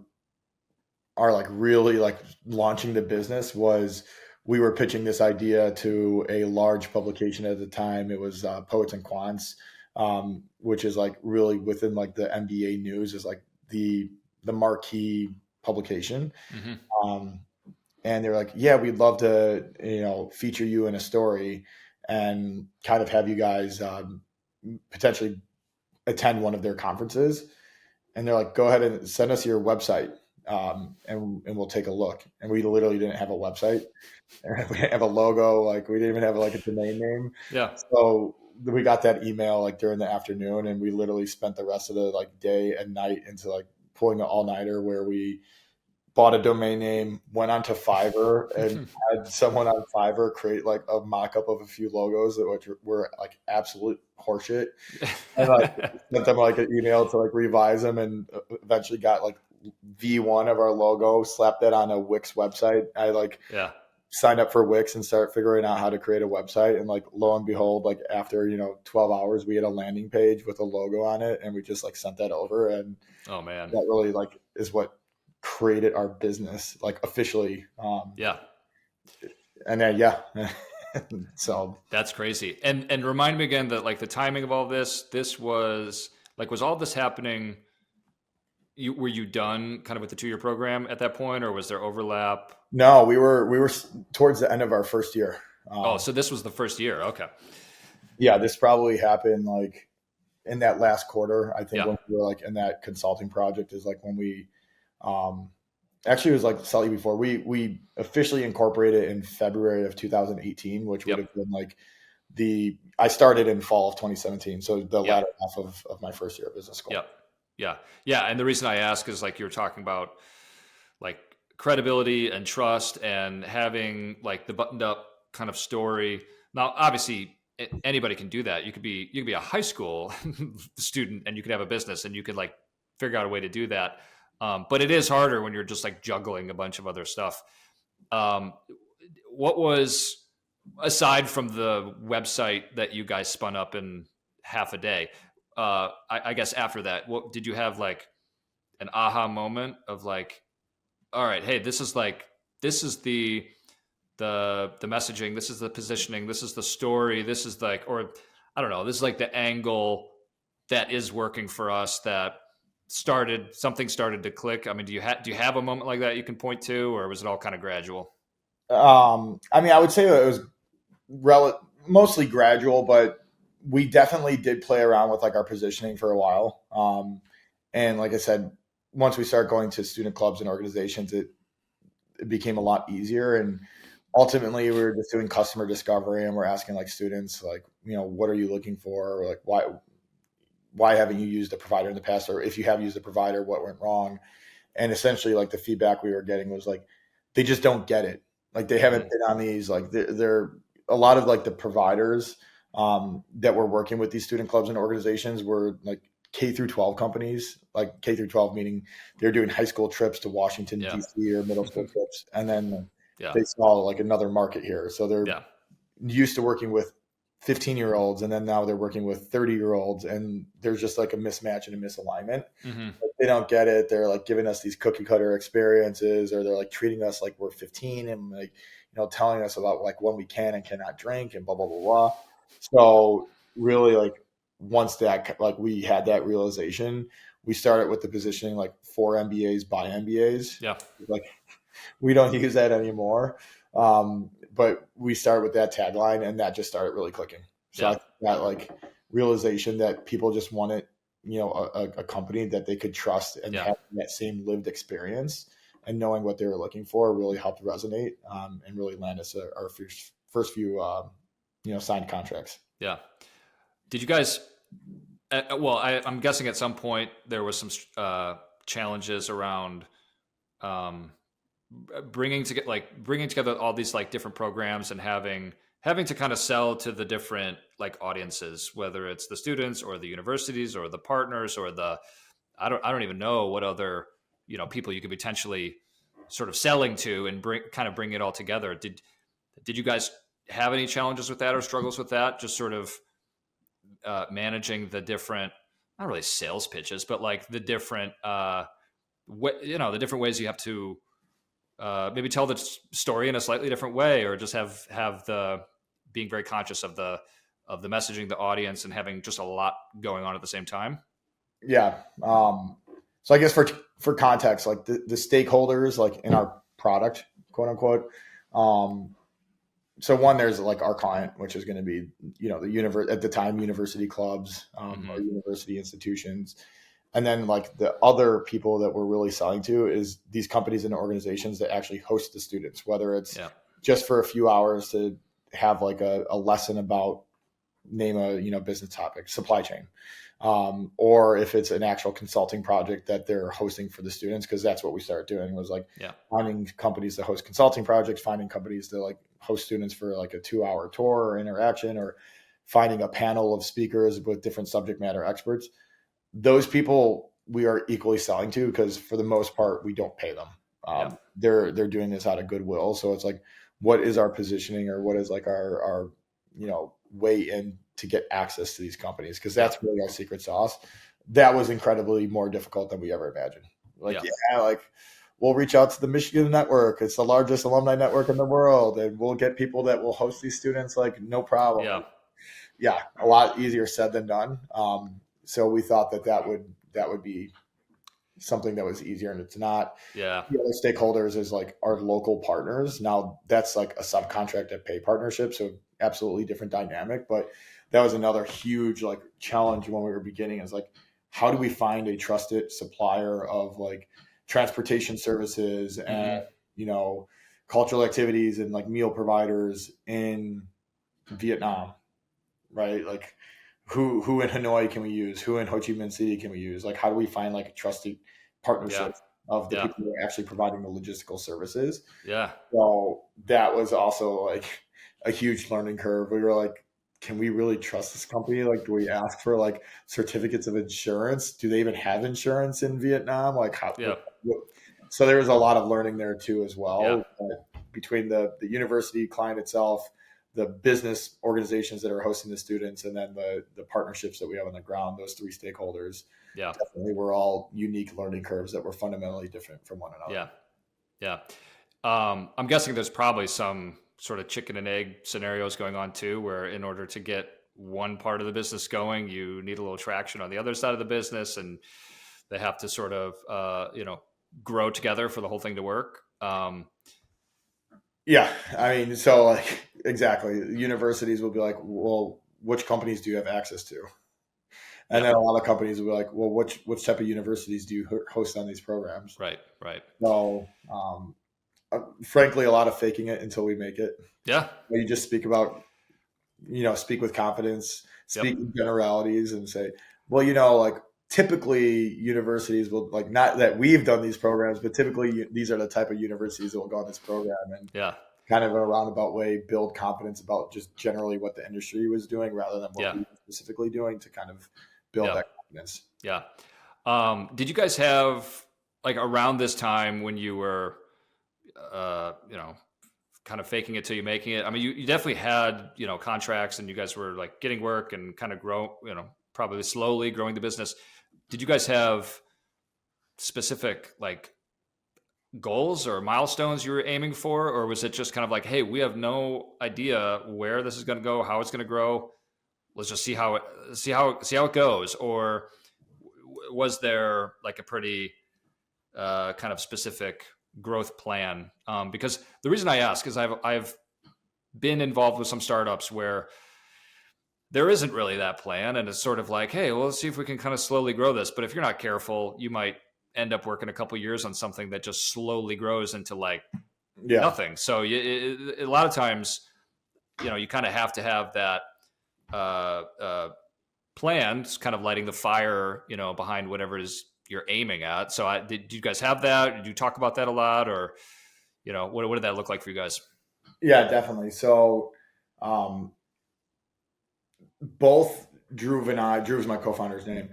like really like launching the business was we were pitching this idea to a large publication at the time. It was Poets and Quants, which is like really within like the MBA news, is like the marquee publication. Mm-hmm. And they're like, yeah, we'd love to feature you in a story and kind of have you guys potentially attend one of their conferences. And they're like, go ahead and send us your website, and we'll take a look. And we literally didn't have a website. We didn't have a logo. Like we didn't even have like a domain name. Yeah. So we got that email like during the afternoon, and we literally spent the rest of the like day and night into like pulling an all-nighter where we bought a domain name, went onto Fiverr and had someone on Fiverr create like a mock-up of a few logos that which were like absolute horseshit. And like sent them like an email to like revise them, and eventually got like V1 of our logo, slapped that on a Wix website. I like Yeah. signed up for Wix and started figuring out how to create a website. And like lo and behold, like after 12 hours, we had a landing page with a logo on it, and we just like sent that over. And Oh man. that really like is what created our business like officially. Yeah. And then yeah. So That's crazy. And remind me again that like the timing of all this was like, was all this happening? Were you done kind of with the 2-year program at that point, or was there overlap? no, we were towards the end of our first year. Oh, so this was the first year. Okay. Yeah, this probably happened like in that last quarter. I think Yeah. when we were like in that consulting project is like when we actually it was like slightly before we officially incorporated in February of 2018, which would Yep. have been like I started in fall of 2017. So the Yep. latter half of my first year of business school. Yep. Yeah. Yeah. And the reason I ask is like you were talking about like credibility and trust and having like the buttoned up kind of story. Now, obviously, anybody can do that. You could be a high school student and you could have a business and you could like figure out a way to do that. But it is harder when you're just like juggling a bunch of other stuff. What was, aside from the website that you guys spun up in half a day, I guess after that, what did you have like an aha moment of like, all right, hey, this is the messaging, this is the positioning, this is the story, this is like, or I don't know, this is like the angle that is working for us that something started to click. I mean, do you have a moment like that you can point to, or was it all kind of gradual? I mean, I would say it was mostly gradual, but we definitely did play around with like our positioning for a while. And like I said, once we started going to student clubs and organizations, it became a lot easier. And ultimately, we were just doing customer discovery, and we're asking like students, like, what are you looking for? Or, like, why haven't you used a provider in the past? Or if you have used a provider, what went wrong? And essentially, like the feedback we were getting was like, they just don't get it. Like they haven't been on these, like they're a lot of like the providers that were working with these student clubs and organizations were like K through 12 companies, like K through 12, meaning they're doing high school trips to Washington, Yeah. DC, or middle school trips. And then Yeah. they saw like another market here. So they're Yeah. used to working with 15-year-olds, and then now they're working with 30-year-olds, and there's just like a mismatch and a misalignment. Mm-hmm. Like, they don't get it. They're like giving us these cookie cutter experiences, or they're like treating us like we're 15 and like, telling us about like when we can and cannot drink and blah, blah, blah, blah. So really like once that, like we had that realization, we started with the positioning like for MBAs by MBAs. Yeah. Like we don't use that anymore. But we started with that tagline, and that just started really clicking. So I think that like realization that people just wanted, a company that they could trust and have that same lived experience, and knowing what they were looking for really helped resonate, and really land us our first few, signed contracts. Yeah. Did you guys, well, I'm guessing at some point there was some challenges around bringing together all these like different programs and having to kind of sell to the different like audiences, whether it's the students or the universities or the partners or I don't even know what other people you could potentially sort of selling to, and bring it all together. Did you guys have any challenges with that or struggles with that? Just sort of managing the different, not really sales pitches, but like the different the different ways you have to maybe tell the story in a slightly different way, or just have the being very conscious of the messaging, the audience, and having just a lot going on at the same time. Yeah. So I guess for context, like the stakeholders, like in our product, quote unquote. So one, there's like our client, which is going to be, the at the time, university clubs, or university institutions. And then like the other people that we're really selling to is these companies and organizations that actually host the students, whether it's just for a few hours to have like a lesson about name a business topic, supply chain, or if it's an actual consulting project that they're hosting for the students, because that's what we started doing, was like Yeah. finding companies to host consulting projects, finding companies to like host students for like a 2-hour tour or interaction, or finding a panel of speakers with different subject matter experts. Those people we are equally selling to, because for the most part we don't pay them. Yeah. They're doing this out of goodwill. So it's like, what is our positioning, or what is like our way in to get access to these companies? Because that's really our secret sauce. That was incredibly more difficult than we ever imagined. Like, like we'll reach out to the Michigan network. It's the largest alumni network in the world, and we'll get people that will host these students. Like, no problem. Yeah, a lot easier said than done. So we thought that would be something that was easier, and it's not. Yeah. The other stakeholders is like our local partners. Now that's like a subcontract pay partnership, so absolutely different dynamic. But that was another huge like challenge when we were beginning, is like, how do we find a trusted supplier of like transportation services and cultural activities and like meal providers in Vietnam, right? Like, who in Hanoi can we use? Who in Ho Chi Minh City can we use? Like, how do we find like a trusted partnership of the people who are actually providing the logistical services? Yeah. So that was also like a huge learning curve. We were like, can we really trust this company? Like, do we ask for like certificates of insurance? Do they even have insurance in Vietnam? Like, how? So there was a lot of learning there too as well. Between the university client itself, the business organizations that are hosting the students, and then the partnerships that we have on the ground, those three stakeholders, definitely were all unique learning curves that were fundamentally different from one another. Yeah. I'm guessing there's probably some sort of chicken and egg scenarios going on too, where in order to get one part of the business going, you need a little traction on the other side of the business, and they have to sort of, grow together for the whole thing to work. Yeah, I mean, so like, exactly. Universities will be like, well, which companies do you have access to? And then a lot of companies will be like, well, which type of universities do you host on these programs? Right. So, frankly, a lot of faking it until we make it. Yeah. You just speak with confidence, speak in generalities, and say, well, like, typically universities will, like, not that we've done these programs, but typically these are the type of universities that will go on this program, and kind of in a roundabout way build confidence about just generally what the industry was doing rather than what we were specifically doing, to kind of build that confidence. Yeah. Did you guys have, like, around this time when you were, kind of faking it till you making it? I mean, you definitely had, contracts, and you guys were like getting work and kind of probably slowly growing the business. Did you guys have specific like goals or milestones you were aiming for, or was it just kind of like, hey, we have no idea where this is going to go, how it's going to grow, let's just see how it goes? Or was there like a pretty kind of specific growth plan? Because the reason I ask is I've been involved with some startups where there isn't really that plan, and it's sort of like, hey, well, let's see if we can kind of slowly grow this. But if you're not careful, you might end up working a couple of years on something that just slowly grows into like nothing. So a lot of times, you kind of have to have that plan, kind of lighting the fire, behind whatever it is you're aiming at. So did you guys have that? Did you talk about that a lot, or, what did that look like for you guys? Yeah, definitely. So, both Drew and I, Drew's my co-founder's name.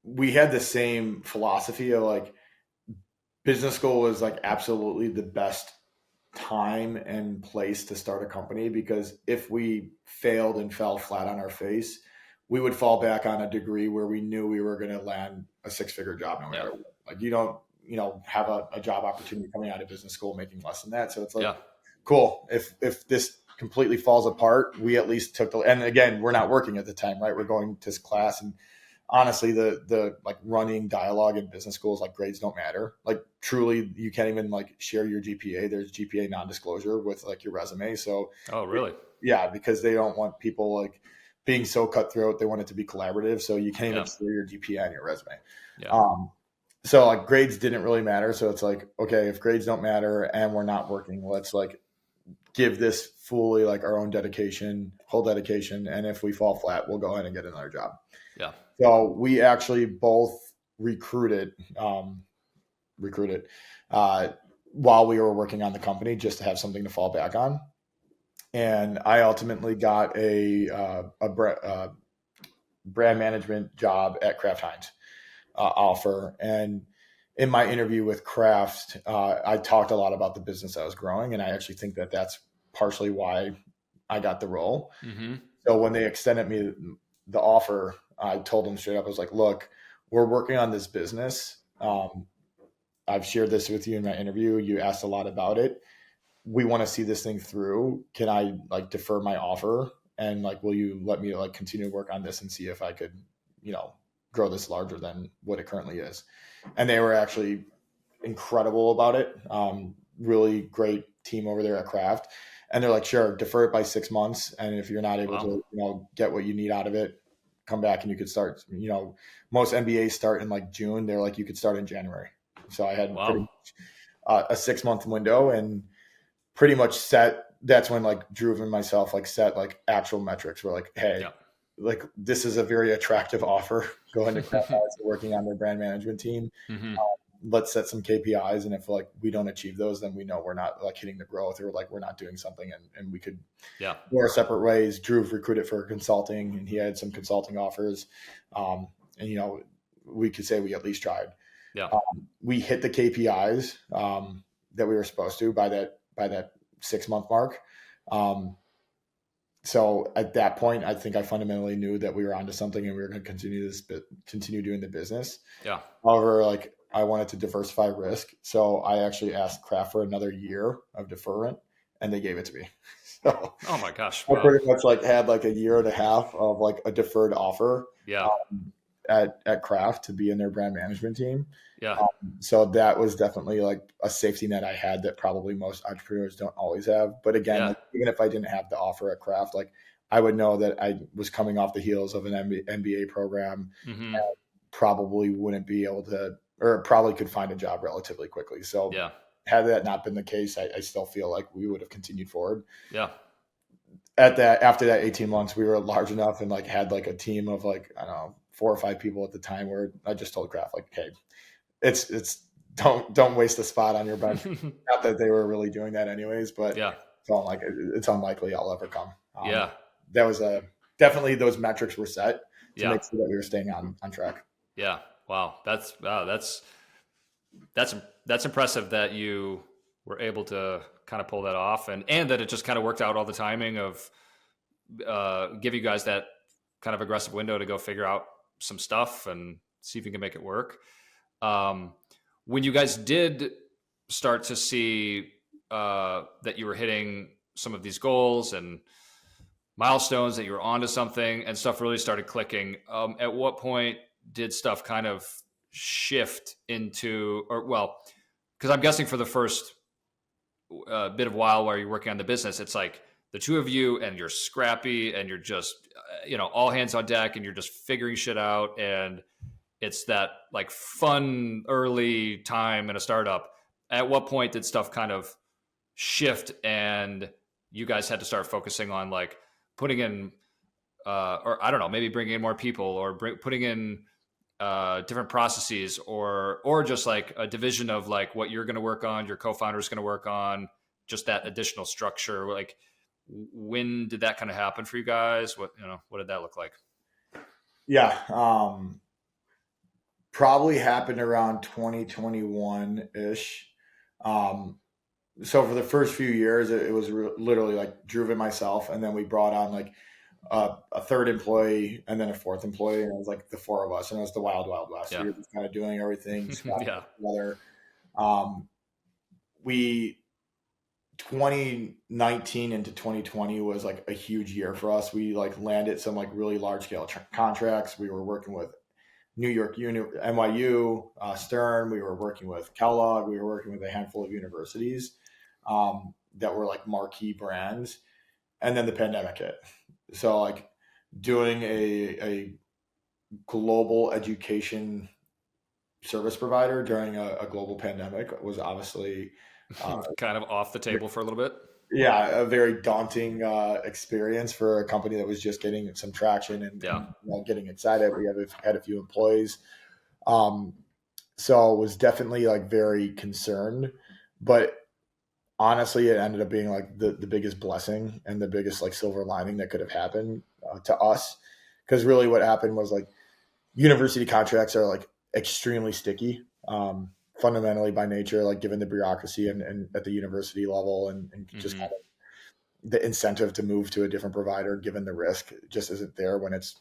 We had the same philosophy of like, business school is like absolutely the best time and place to start a company, because if we failed and fell flat on our face, we would fall back on a degree where we knew we were going to land a 6-figure job no matter what. Like, you don't, have a job opportunity coming out of business school making less than that. So it's like, cool. If this completely falls apart, we at least took and again, we're not working at the time, right? We're going to class, and honestly, the like running dialogue in business schools, like, grades don't matter. Like, truly, you can't even like share your GPA. There's GPA non-disclosure with like your resume. So, oh, really? Yeah, because they don't want people like being so cutthroat. They want it to be collaborative. So you can't even share your GPA on your resume. So like, grades didn't really matter. So it's like, okay, if grades don't matter and we're not working, let's like give this fully like our own dedication, whole dedication. And if we fall flat, we'll go ahead and get another job. Yeah. So we actually both recruited, um, recruited while we were working on the company just to have something to fall back on. And I ultimately got a brand management job at Kraft Heinz offer. And in my interview with Kraft, I talked a lot about the business I was growing, and I actually think that that's partially why I got the role. Mm-hmm. So when they extended me the offer, I told them straight up, I was like, "Look, we're working on this business. I've shared this with you in my interview. You asked a lot about it. We want to see this thing through. Can I like defer my offer? And like, will you let me like continue to work on this and see if I could, you know, grow this larger than what it currently is?" And they were actually incredible about it. Really great team over there at Kraft. And they're like, "Sure, defer it by 6 months. And if you're not able to, Wow. you know, get what you need out of it, come back and you could start, you know, most MBAs start in like June. They're like, you could start in January." So I had pretty Wow. much a 6 month window, and pretty much set. That's when like Drew and myself like set like actual metrics. We're like, "Hey, Yeah. like this is a very attractive offer. Go into Kraft Heinz, working on their brand management team. Mm-hmm. Let's set some KPIs, and if like we don't achieve those, then we know we're not like hitting the growth, or like we're not doing something, and we could Yeah. go our separate ways." Drew recruited for consulting, and he had some consulting offers, and you know we could say we at least tried. Yeah. We hit the KPIs that we were supposed to by that 6 month mark. Um, so at that point, I think I fundamentally knew that we were onto something, and we were going to continue doing the business. Yeah. However, like I wanted to diversify risk, so I actually asked Kraft for another year of deferment, and they gave it to me. So Oh my gosh. I Wow. pretty much like had like a year and a half of like a deferred offer Yeah. um, at Kraft to be in their brand management team. Yeah. So that was definitely like a safety net I had that probably most entrepreneurs don't always have. But again, Yeah. like even if I didn't have the offer at Kraft, like I would know that I was coming off the heels of an MBA program, Mm-hmm. and probably wouldn't be able to, or probably could find a job relatively quickly. So Yeah. had that not been the case, I still feel like we would have continued forward. Yeah. At that, after that 18 months, we were large enough and like had like a team of like, I don't know, 4 or 5 people at the time, where I just told Kraft like, "Hey, it's don't waste a spot on your bench." Not that they were really doing that anyways, but Yeah. felt like it's unlikely I'll ever come. Yeah. That was a definitely, those metrics were set to Yeah. make sure that we were staying on track. Yeah. Wow. That's that's impressive that you were able to kind of pull that off, and that it just kind of worked out, all the timing of give you guys that kind of aggressive window to go figure out some stuff and see if you can make it work. Um, when you guys did start to see that you were hitting some of these goals and milestones, that you were onto something and stuff really started clicking, at what point did stuff kind of shift into, or well, because I'm guessing for the first bit of while while you're working on the business, it's like the two of you and you're scrappy and you're just, all hands on deck and you're just figuring shit out. And it's that like fun early time in a startup. At what point did stuff kind of shift and you guys had to start focusing on like putting in, or I don't know, maybe bringing in more people, or putting in different processes, or just like a division of like what you're going to work on, your co-founder is going to work on, just that additional structure? Like, when did that kind of happen for you guys? What did that look like? Yeah. Probably happened around 2021 ish. Um, so for the first few years, it was literally like Drew and myself, and then we brought on like a third employee and then a fourth employee, and it was like the four of us, and it was the wild, wild west. Yeah. We were just kind of doing everything, scrapping Yeah. together. Um, we 2019 into 2020 was like a huge year for us. We like landed some like really large scale contracts. We were working with New York NYU, Stern. We were working with Kellogg. We were working with a handful of universities that were like marquee brands. And then the pandemic hit. So like doing a global education service provider during a global pandemic was obviously Kind of off the table for a little bit. yeah, a very daunting experience for a company that was just getting some traction Yeah. getting excited. We had a few employees. Um, so was definitely like very concerned, but honestly, it ended up being like the biggest blessing and the biggest like silver lining that could have happened to us. Because really, what happened was like university contracts are like extremely sticky, fundamentally by nature, like given the bureaucracy and at the university level and just Hmm. kind of the incentive to move to a different provider, given the risk, just isn't there when it's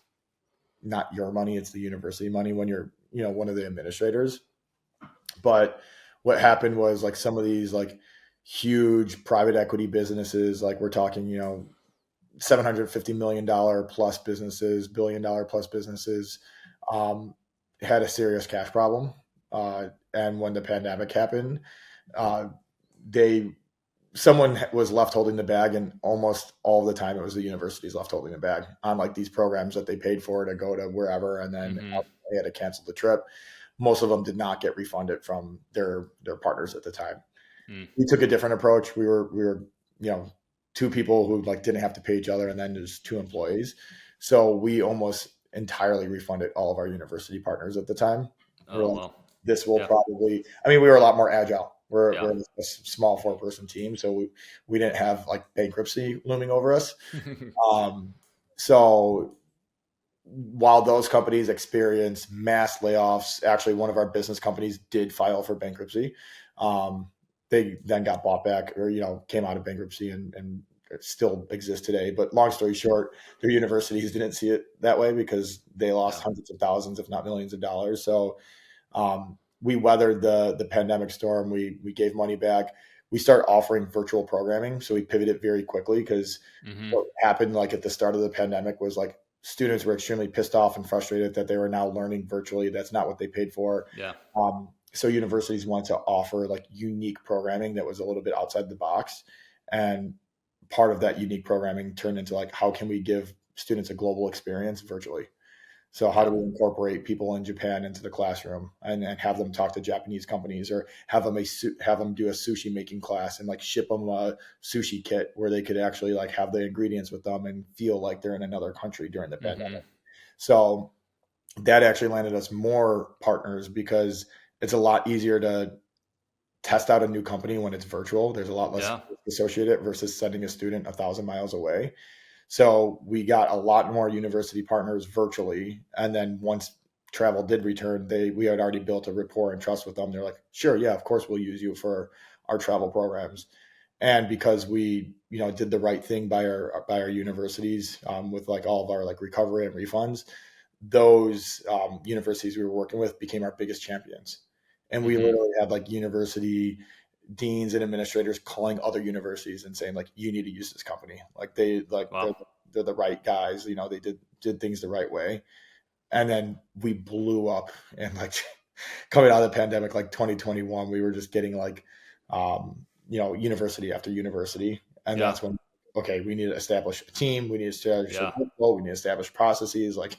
not your money, it's the university money when you're one of the administrators. But what happened was like some of these like huge private equity businesses, like we're talking, $750 million plus businesses, $1 billion plus businesses, um, had a serious cash problem. And when the pandemic happened, uh, they someone was left holding the bag, and almost all the time it was the universities left holding the bag on like these programs that they paid for to go to wherever, and then Hmm. they had to cancel the trip. Most of them did not get refunded from their partners at the time. Mm. We took a different approach. We were two people who like didn't have to pay each other, and then there's two employees, so we almost entirely refunded all of our university partners at the time. We were Oh like, well. this will Yeah. probably, I mean, we were a lot more agile. We're Yeah. a small 4-person team, so we didn't have like bankruptcy looming over us. um, so while those companies experienced mass layoffs, actually one of our business companies did file for bankruptcy. um, they then got bought back, or came out of bankruptcy, and it still exists today. But long story short, their universities didn't see it that way because they lost Yeah. hundreds of thousands, if not millions of dollars. So we weathered the pandemic storm. We gave money back. We started offering virtual programming, so we pivoted very quickly because Hmm. what happened like at the start of the pandemic was like students were extremely pissed off and frustrated that they were now learning virtually. That's not what they paid for. Yeah. So universities wanted to offer like unique programming that was a little bit outside the box, and part of that unique programming turned into like how can we give students a global experience virtually. So how Yeah. do we incorporate people in Japan into the classroom and have them talk to Japanese companies, or have them do a sushi making class and like ship them a sushi kit where they could actually like have the ingredients with them and feel like they're in another country during the Hmm. pandemic. So that actually landed us more partners because it's a lot easier to test out a new company when it's virtual. There's a lot less Yeah. associated versus sending a student 1,000 miles away. So we got a lot more university partners virtually. And then once travel did return, we had already built a rapport and trust with them. They're like, sure, yeah, of course we'll use you for our travel programs. And because we, did the right thing by our universities, with like all of our like recovery and refunds, those universities we were working with became our biggest champions. And we Hmm. literally had like university deans and administrators calling other universities and saying like, you need to use this company. Like Wow. they're the right guys. They did things the right way. And then we blew up, and like coming out of the pandemic, like 2021, we were just getting like, university after university. And Yeah. that's when, okay, we need to establish a team. We need to establish a Yeah. workflow. We need to establish processes. Like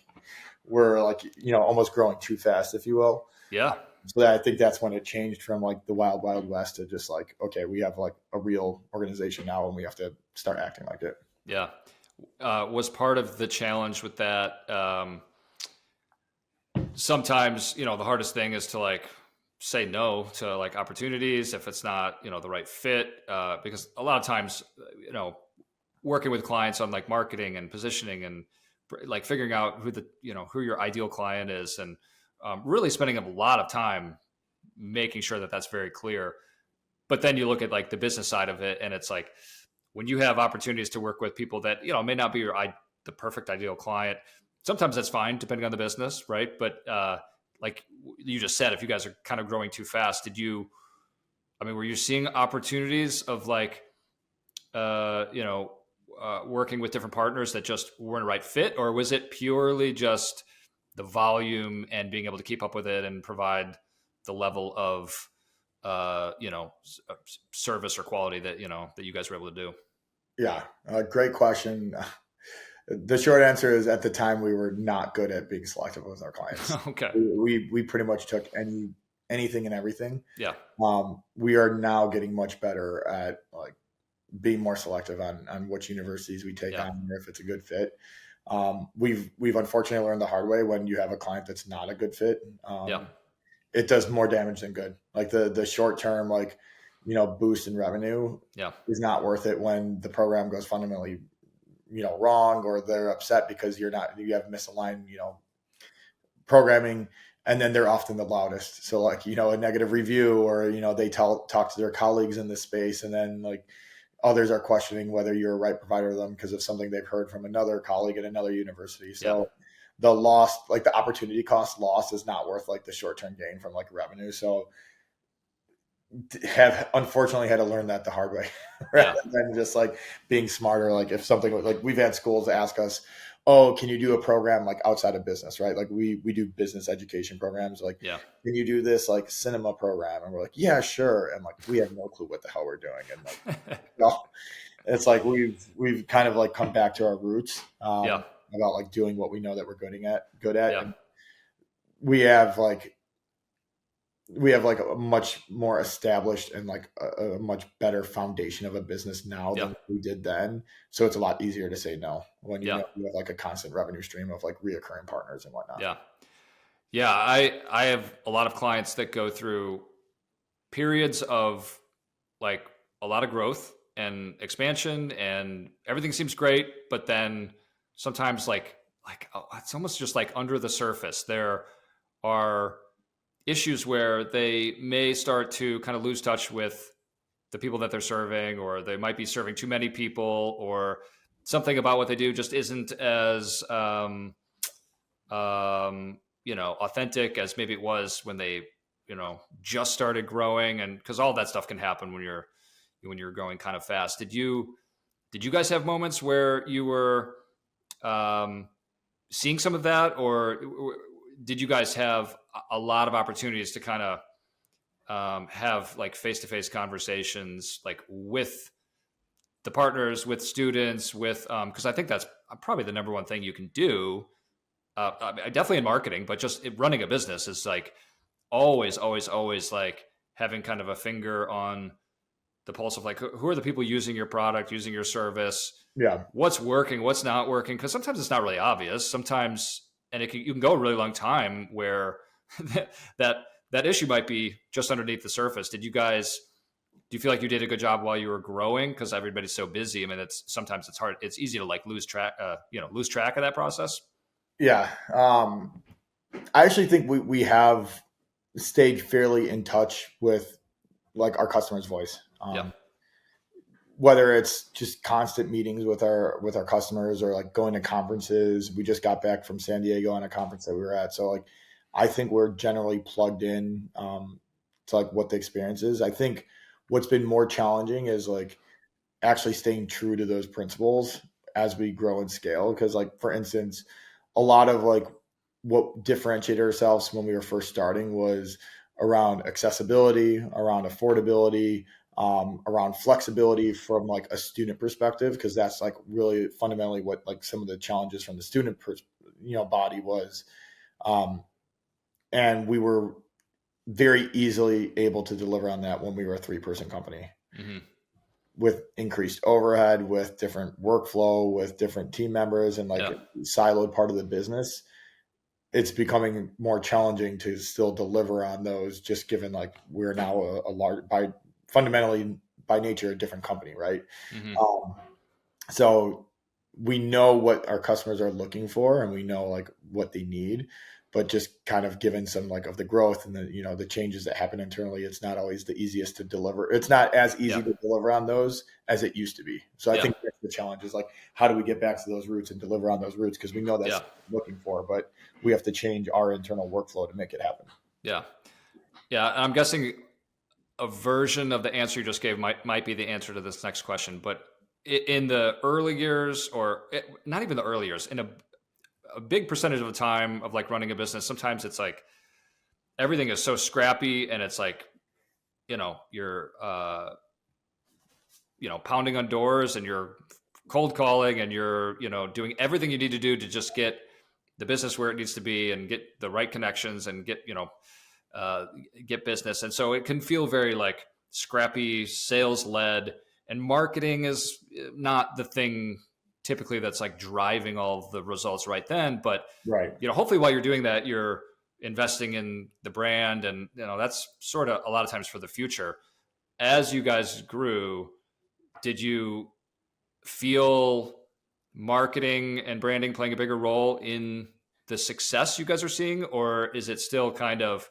we're like, almost growing too fast, if you will. Yeah. So I think that's when it changed from like the wild, wild west to just like, okay, we have like a real organization now, and we have to start acting like it. Yeah. Was part of the challenge with that. Sometimes, the hardest thing is to like say no to like opportunities if it's not, the right fit. Because a lot of times, working with clients on like marketing and positioning and like figuring out who your ideal client is, and really spending a lot of time making sure that that's very clear. But then you look at like the business side of it, and it's like when you have opportunities to work with people that may not be the perfect ideal client. Sometimes that's fine depending on the business, right? But like you just said, if you guys are kind of growing too fast, were you seeing opportunities of like working with different partners that just weren't a right fit, or was it purely just the volume and being able to keep up with it and provide the level of service or quality that that you guys were able to do? Yeah, great question. The short answer is at the time we were not good at being selective with our clients. Okay. We pretty much took anything and everything. Yeah. We are now getting much better at like being more selective on which universities we take Yeah. on or if it's a good fit. We've unfortunately learned the hard way when you have a client that's not a good fit. Yeah. It does more damage than good. Like the short term, like, boost in revenue Yeah. is not worth it when the program goes fundamentally, wrong, or they're upset because you have misaligned, programming, and then they're often the loudest. So like, a negative review, or, they talk to their colleagues in this space, and then like others are questioning whether you're a right provider to them because of something they've heard from another colleague at another university. Yeah. So the loss, like the opportunity cost loss, is not worth like the short-term gain from like revenue. So have unfortunately had to learn that the hard way rather than just like being smarter. Like if something like, we've had schools ask us, oh, can you do a program like outside of business, right? Like we do business education programs. Like, Yeah. can you do this like cinema program? And we're like, yeah, sure. And like, we have no clue what the hell we're doing. And like, it's like, we've kind of like come back to our roots, Yeah. about like doing what we know that we're good at. Yeah. And we have like a much more established and like a much better foundation of a business now than we did then. So it's a lot easier to say no when you have like a constant revenue stream of like reoccurring partners and whatnot. Yeah. Yeah. I have a lot of clients that go through periods of like a lot of growth and expansion, and everything seems great, but then sometimes like it's almost just like under the surface there are issues where they may start to kind of lose touch with the people that they're serving, or they might be serving too many people, or something about what they do just isn't as authentic as maybe it was when they just started growing. And because all that stuff can happen when you're going kind of fast. Did you guys have moments where you were seeing some of that, or did you guys have a lot of opportunities to kind of have like face-to-face conversations, like with the partners, with students, with because I think that's probably the number one thing you can do. Definitely in marketing, but just running a business is like always like having kind of a finger on the pulse of like, who are the people using your product, using your service? Yeah. What's working, what's not working? Because sometimes it's not really obvious. Sometimes, and you can go a really long time where that issue might be just underneath the surface. Do you feel like you did a good job while you were growing? Because everybody's so busy. I mean, sometimes it's hard. It's easy to like lose track of that process. Yeah. I actually think we have stayed fairly in touch with like our customer's voice. Whether it's just constant meetings with our customers, or like going to conferences. We just got back from San Diego on a conference that we were at. So like, I think we're generally plugged in to like what the experience is. I think what's been more challenging is like actually staying true to those principles as we grow and scale. Because like, for instance, a lot of like what differentiated ourselves when we were first starting was around accessibility, around affordability, around flexibility from like a student perspective, because that's like really fundamentally what like some of the challenges from the student body was, and we were very easily able to deliver on that when we were a 3-person company. Mm-hmm. With increased overhead, with different workflow, with different team members, and like a siloed part of the business. It's becoming more challenging to still deliver on those, just given like we're now a large, fundamentally by nature, a different company, right? Mm-hmm. So we know what our customers are looking for, and we know like what they need, but just kind of given some like of the growth and the changes that happen internally, it's not always the easiest to deliver. It's not as easy to deliver on those as it used to be. So I think that's the challenge, is like, how do we get back to those roots and deliver on those roots? Because we know that's what we're looking for, but we have to change our internal workflow to make it happen. Yeah. Yeah. And I'm guessing a version of the answer you just gave might be the answer to this next question, but in the early years, or not even the early years, in a big percentage of the time of like running a business, sometimes it's like everything is so scrappy, and it's like, you're, pounding on doors, and you're cold calling, and you're, doing everything you need to do to just get the business where it needs to be, and get the right connections, and get business. And so it can feel very like scrappy, sales led. and marketing is not the thing typically that's like driving all the results right then. But Right. hopefully while you're doing that, you're investing in the brand, and that's sort of a lot of times for the future. As you guys grew, did you feel marketing and branding playing a bigger role in the success you guys are seeing, or is it still kind of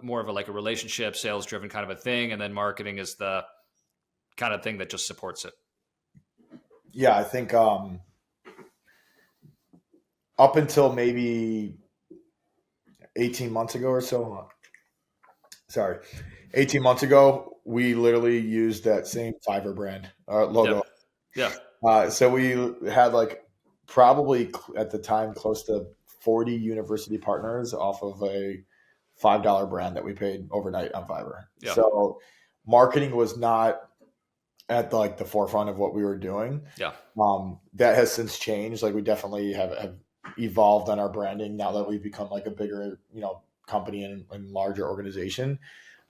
more of a like a relationship sales driven kind of a thing, and then marketing is the kind of thing that just supports it? Yeah, I think up until maybe 18 months ago or so, sorry, 18 months ago, we literally used that same Fiverr brand logo. Yeah. So we had like probably at the time close to 40 university partners off of a $5 brand that we paid overnight on Fiverr. Yeah. So marketing was not at like the forefront of what we were doing. Yeah. That has since changed. Like we definitely have evolved on our branding now that we've become like a bigger, company and larger organization.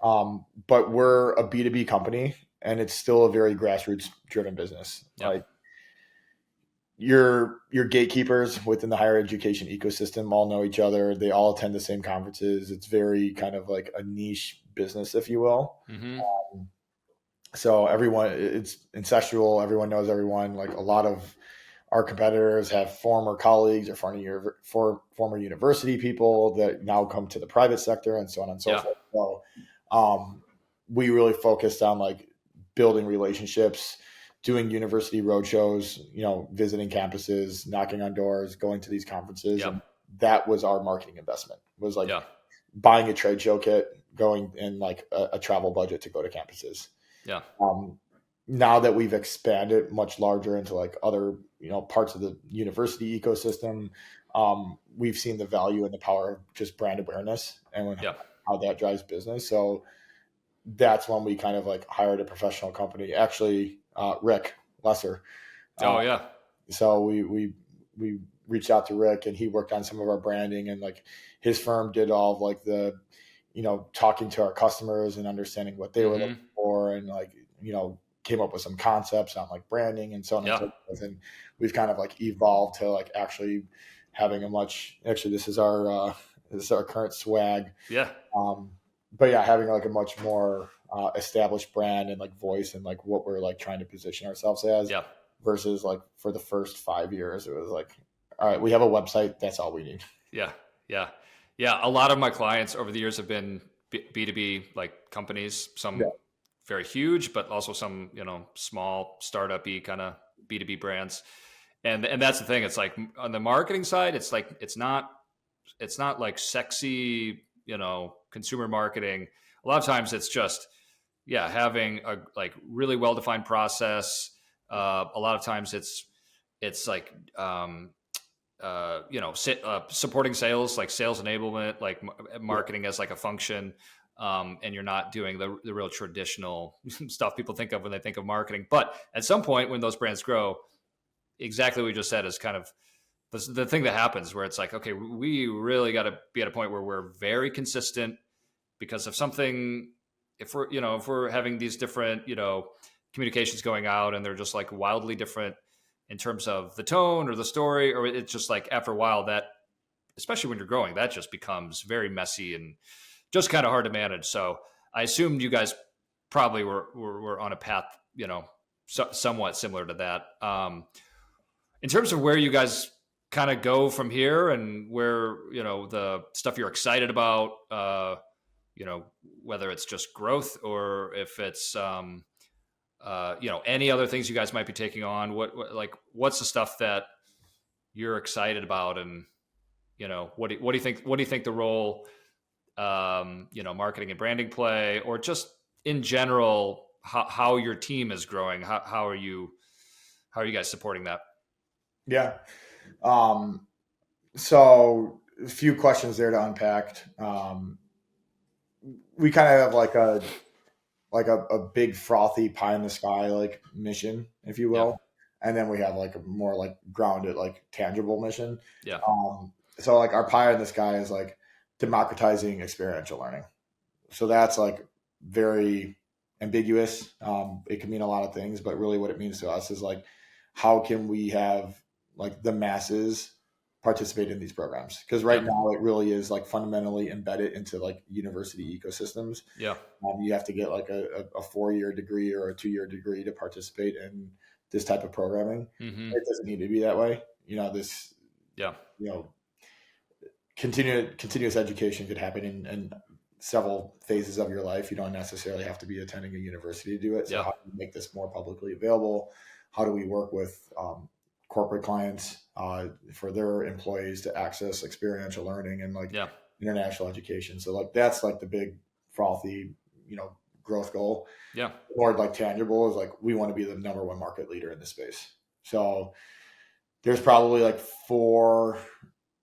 But we're a B2B company and it's still a very grassroots driven business. Yeah. Like your gatekeepers within the higher education ecosystem all know each other. They all attend the same conferences. It's very kind of like a niche business, if you will. Mm-hmm. So everyone, it's incestual. Everyone knows everyone. Like a lot of our competitors have former colleagues or former university people that now come to the private sector and so on and so forth. So we really focused on like building relationships, doing university roadshows, visiting campuses, knocking on doors, going to these conferences. And that was our marketing investment, was like buying a trade show kit, going in like a travel budget to go to campuses. Yeah. Now that we've expanded much larger into like other, parts of the university ecosystem, we've seen the value and the power of just brand awareness and how that drives business. So that's when we kind of like hired a professional company, actually, Rick Lesser. So we reached out to Rick and he worked on some of our branding, and like his firm did all of like the, talking to our customers and understanding what they were looking for, and like, came up with some concepts on like branding and so on and so forth. And we've kind of like evolved to like actually having this is our current swag. Yeah. But yeah, having like a much more established brand and like voice and like what we're like trying to position ourselves as, versus like for the first 5 years, it was like, all right, we have a website. That's all we need. Yeah. Yeah. Yeah. A lot of my clients over the years have been B2B like companies, some very huge, but also some, small startup-y kind of B2B brands. And that's the thing. It's like on the marketing side, it's like, it's not like sexy, consumer marketing. A lot of times it's just, having a like really well-defined process. A lot of times it's like, supporting sales, like sales enablement, like marketing as like a function. And you're not doing the real traditional stuff people think of when they think of marketing. But at some point when those brands grow, exactly what you just said is kind of the thing that happens, where it's like, okay, we really got to be at a point where we're very consistent, because if we're having these different, communications going out and they're just like wildly different in terms of the tone or the story, or it's just like after a while that, especially when you're growing, that just becomes very messy and just kind of hard to manage. So I assumed you guys probably were on a path, somewhat similar to that. In terms of where you guys kind of go from here and where, the stuff you're excited about, whether it's just growth or if it's, any other things you guys might be taking on, what's the stuff that you're excited about? And, what do you think the role, marketing and branding play, or just in general, how your team is growing? How are you guys supporting that? Yeah. So a few questions there to unpack. We kind of have like a big frothy pie in the sky, like mission, if you will. And then we have like a more like grounded, like tangible mission. Yeah. So like our pie in the sky is like democratizing experiential learning. So that's like very ambiguous. It can mean a lot of things, but really what it means to us is like, how can we have like the masses participate in these programs? Because right now it really is like fundamentally embedded into like university ecosystems. Yeah. You have to get like a 4-year degree or a 2-year degree to participate in this type of programming. Mm-hmm. It doesn't need to be that way. Yeah. Continuous education could happen in several phases of your life. You don't necessarily have to be attending a university to do it. So how do we make this more publicly available? How do we work with corporate clients for their employees to access experiential learning and like international education? So like that's like the big frothy, growth goal. Yeah. More like tangible is like we want to be the number one market leader in this space. So there's probably like four,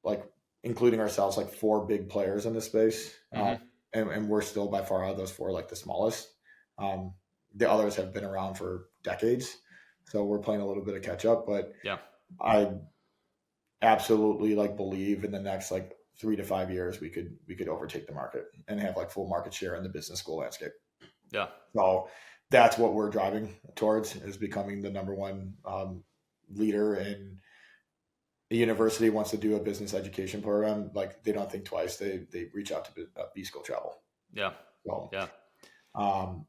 like including ourselves, like 4 big players in this space. Mm-hmm. And we're still by far out of those 4 like the smallest. The others have been around for decades. So we're playing a little bit of catch up, but I absolutely like believe in the next like 3 to 5 years, we could overtake the market and have like full market share in the business school landscape. Yeah. So that's what we're driving towards, is becoming the number one leader. In a university wants to do a business education program, like they don't think twice. They reach out to Bschool Travel. Yeah. So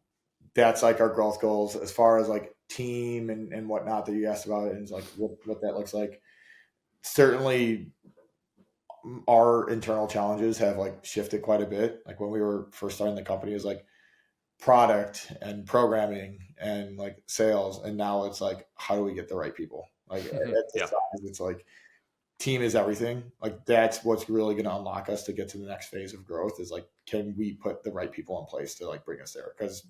that's like our growth goals as far as like team and whatnot that you asked about, and like what that looks like. Certainly our internal challenges have like shifted quite a bit. Like when we were first starting the company, it was like product and programming and like sales. And now it's like, how do we get the right people? Like at this size, it's like team is everything. Like that's what's really going to unlock us to get to the next phase of growth, is like, can we put the right people in place to like bring us there? Because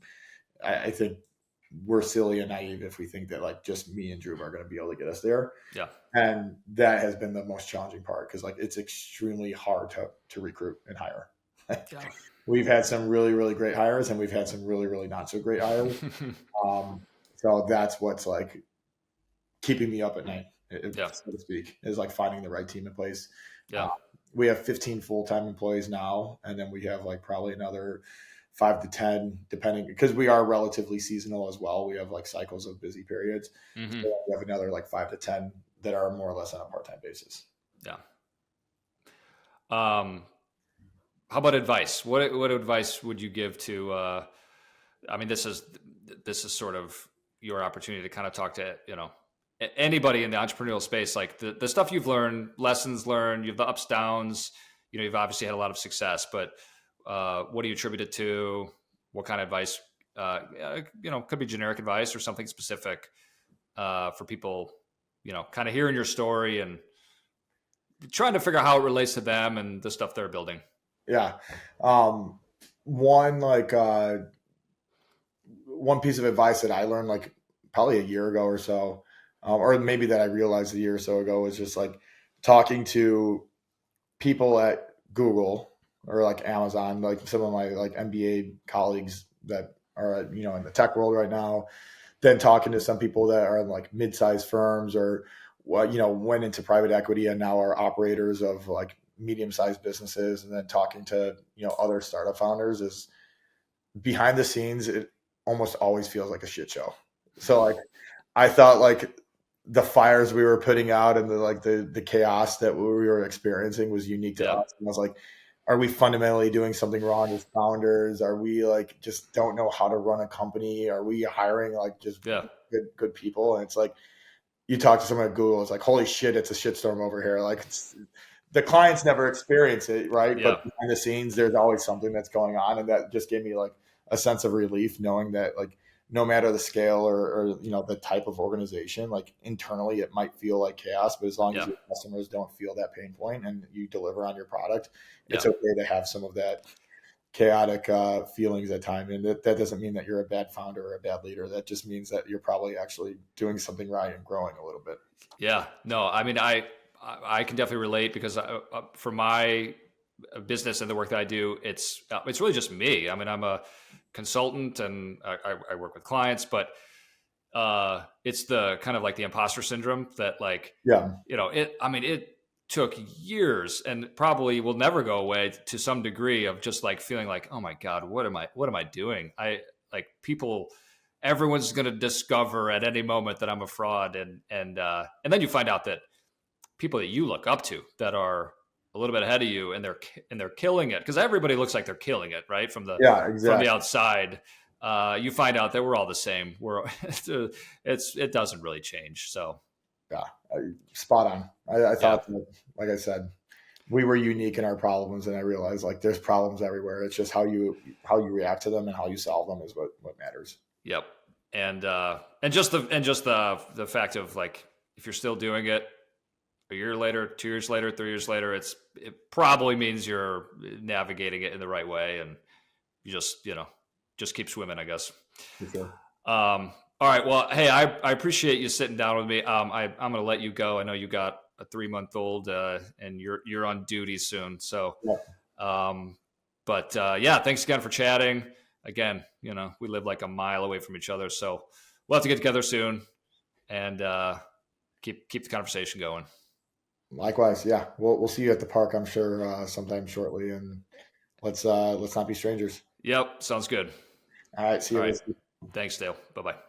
I think we're silly and naive if we think that like just me and Drew are going to be able to get us there. Yeah. And that has been the most challenging part, because like it's extremely hard to recruit and hire. We've had some really, really great hires, and we've had some really, really not so great hires. So that's what's like keeping me up at night, so to speak, is like finding the right team in place. We have 15 full-time employees now, and then we have like probably another 5 to 10, depending, because we are relatively seasonal as well. We have like cycles of busy periods. So we have another like 5 to 10 that are more or less on a part-time basis. Yeah. How about advice? What advice would you give to, I mean, this is sort of your opportunity to kind of talk to, anybody in the entrepreneurial space, like the stuff you've learned, lessons learned, you have the ups, downs, you've obviously had a lot of success, but what do you attribute it to? What kind of advice, could be generic advice or something specific for people, kind of hearing your story and trying to figure out how it relates to them and the stuff they're building. Yeah. One piece of advice that I learned like probably a year ago or so, or maybe that I realized a year or so ago, was just like talking to people at Google or like Amazon, like some of my like MBA colleagues that are, in the tech world right now, then talking to some people that are in like mid-sized firms or, went into private equity and now are operators of like medium-sized businesses, and then talking to, other startup founders. Is behind the scenes, it almost always feels like a shit show. So like, I thought like the fires we were putting out and the chaos that we were experiencing was unique to us. And I was like, are we fundamentally doing something wrong as founders? Are we like, just don't know how to run a company? Are we hiring like just good people? And it's like, you talk to someone at Google, it's like, holy shit, it's a shitstorm over here. Like the clients never experience it, right? But behind the scenes, there's always something that's going on. And that just gave me like a sense of relief, knowing that like, no matter the scale or the type of organization, like internally it might feel like chaos, but as long as your customers don't feel that pain point and you deliver on your product, it's okay to have some of that chaotic feelings at time. And that doesn't mean that you're a bad founder or a bad leader. That just means that you're probably actually doing something right and growing a little bit. Yeah, no, I mean, I can definitely relate, because for my business and the work that I do, it's really just me. I mean, I'm a consultant and I work with clients, but it's the kind of like the imposter syndrome that like, it took years and probably will never go away to some degree of just like feeling like, oh my God, what am I doing? like people, everyone's going to discover at any moment that I'm a fraud. And then you find out that people that you look up to that are a little bit ahead of you, and they're killing it, because everybody looks like they're killing it, right? Yeah, From the exactly. outside, you find out that we're all the same. It doesn't really change. So Yeah, spot on. I yeah, thought that, like I said, we were unique in our problems, and I realized like there's problems everywhere. It's just how you react to them and how you solve them is what matters. yep. And just the fact of like, if you're still doing it a year later, 2 years later, 3 years later, it probably means you're navigating it in the right way, and you just keep swimming, I guess. For sure. All right. Well, hey, I appreciate you sitting down with me. I'm going to let you go. I know you got a 3-month-old, and you're on duty soon. So, Yeah. yeah, thanks again for chatting. Again, we live like a mile away from each other, so we'll have to get together soon and keep the conversation going. Likewise, yeah. We'll see you at the park, I'm sure, sometime shortly, and let's not be strangers. Yep, sounds good. All right, see All you right. this week. Thanks, Dale. Bye bye.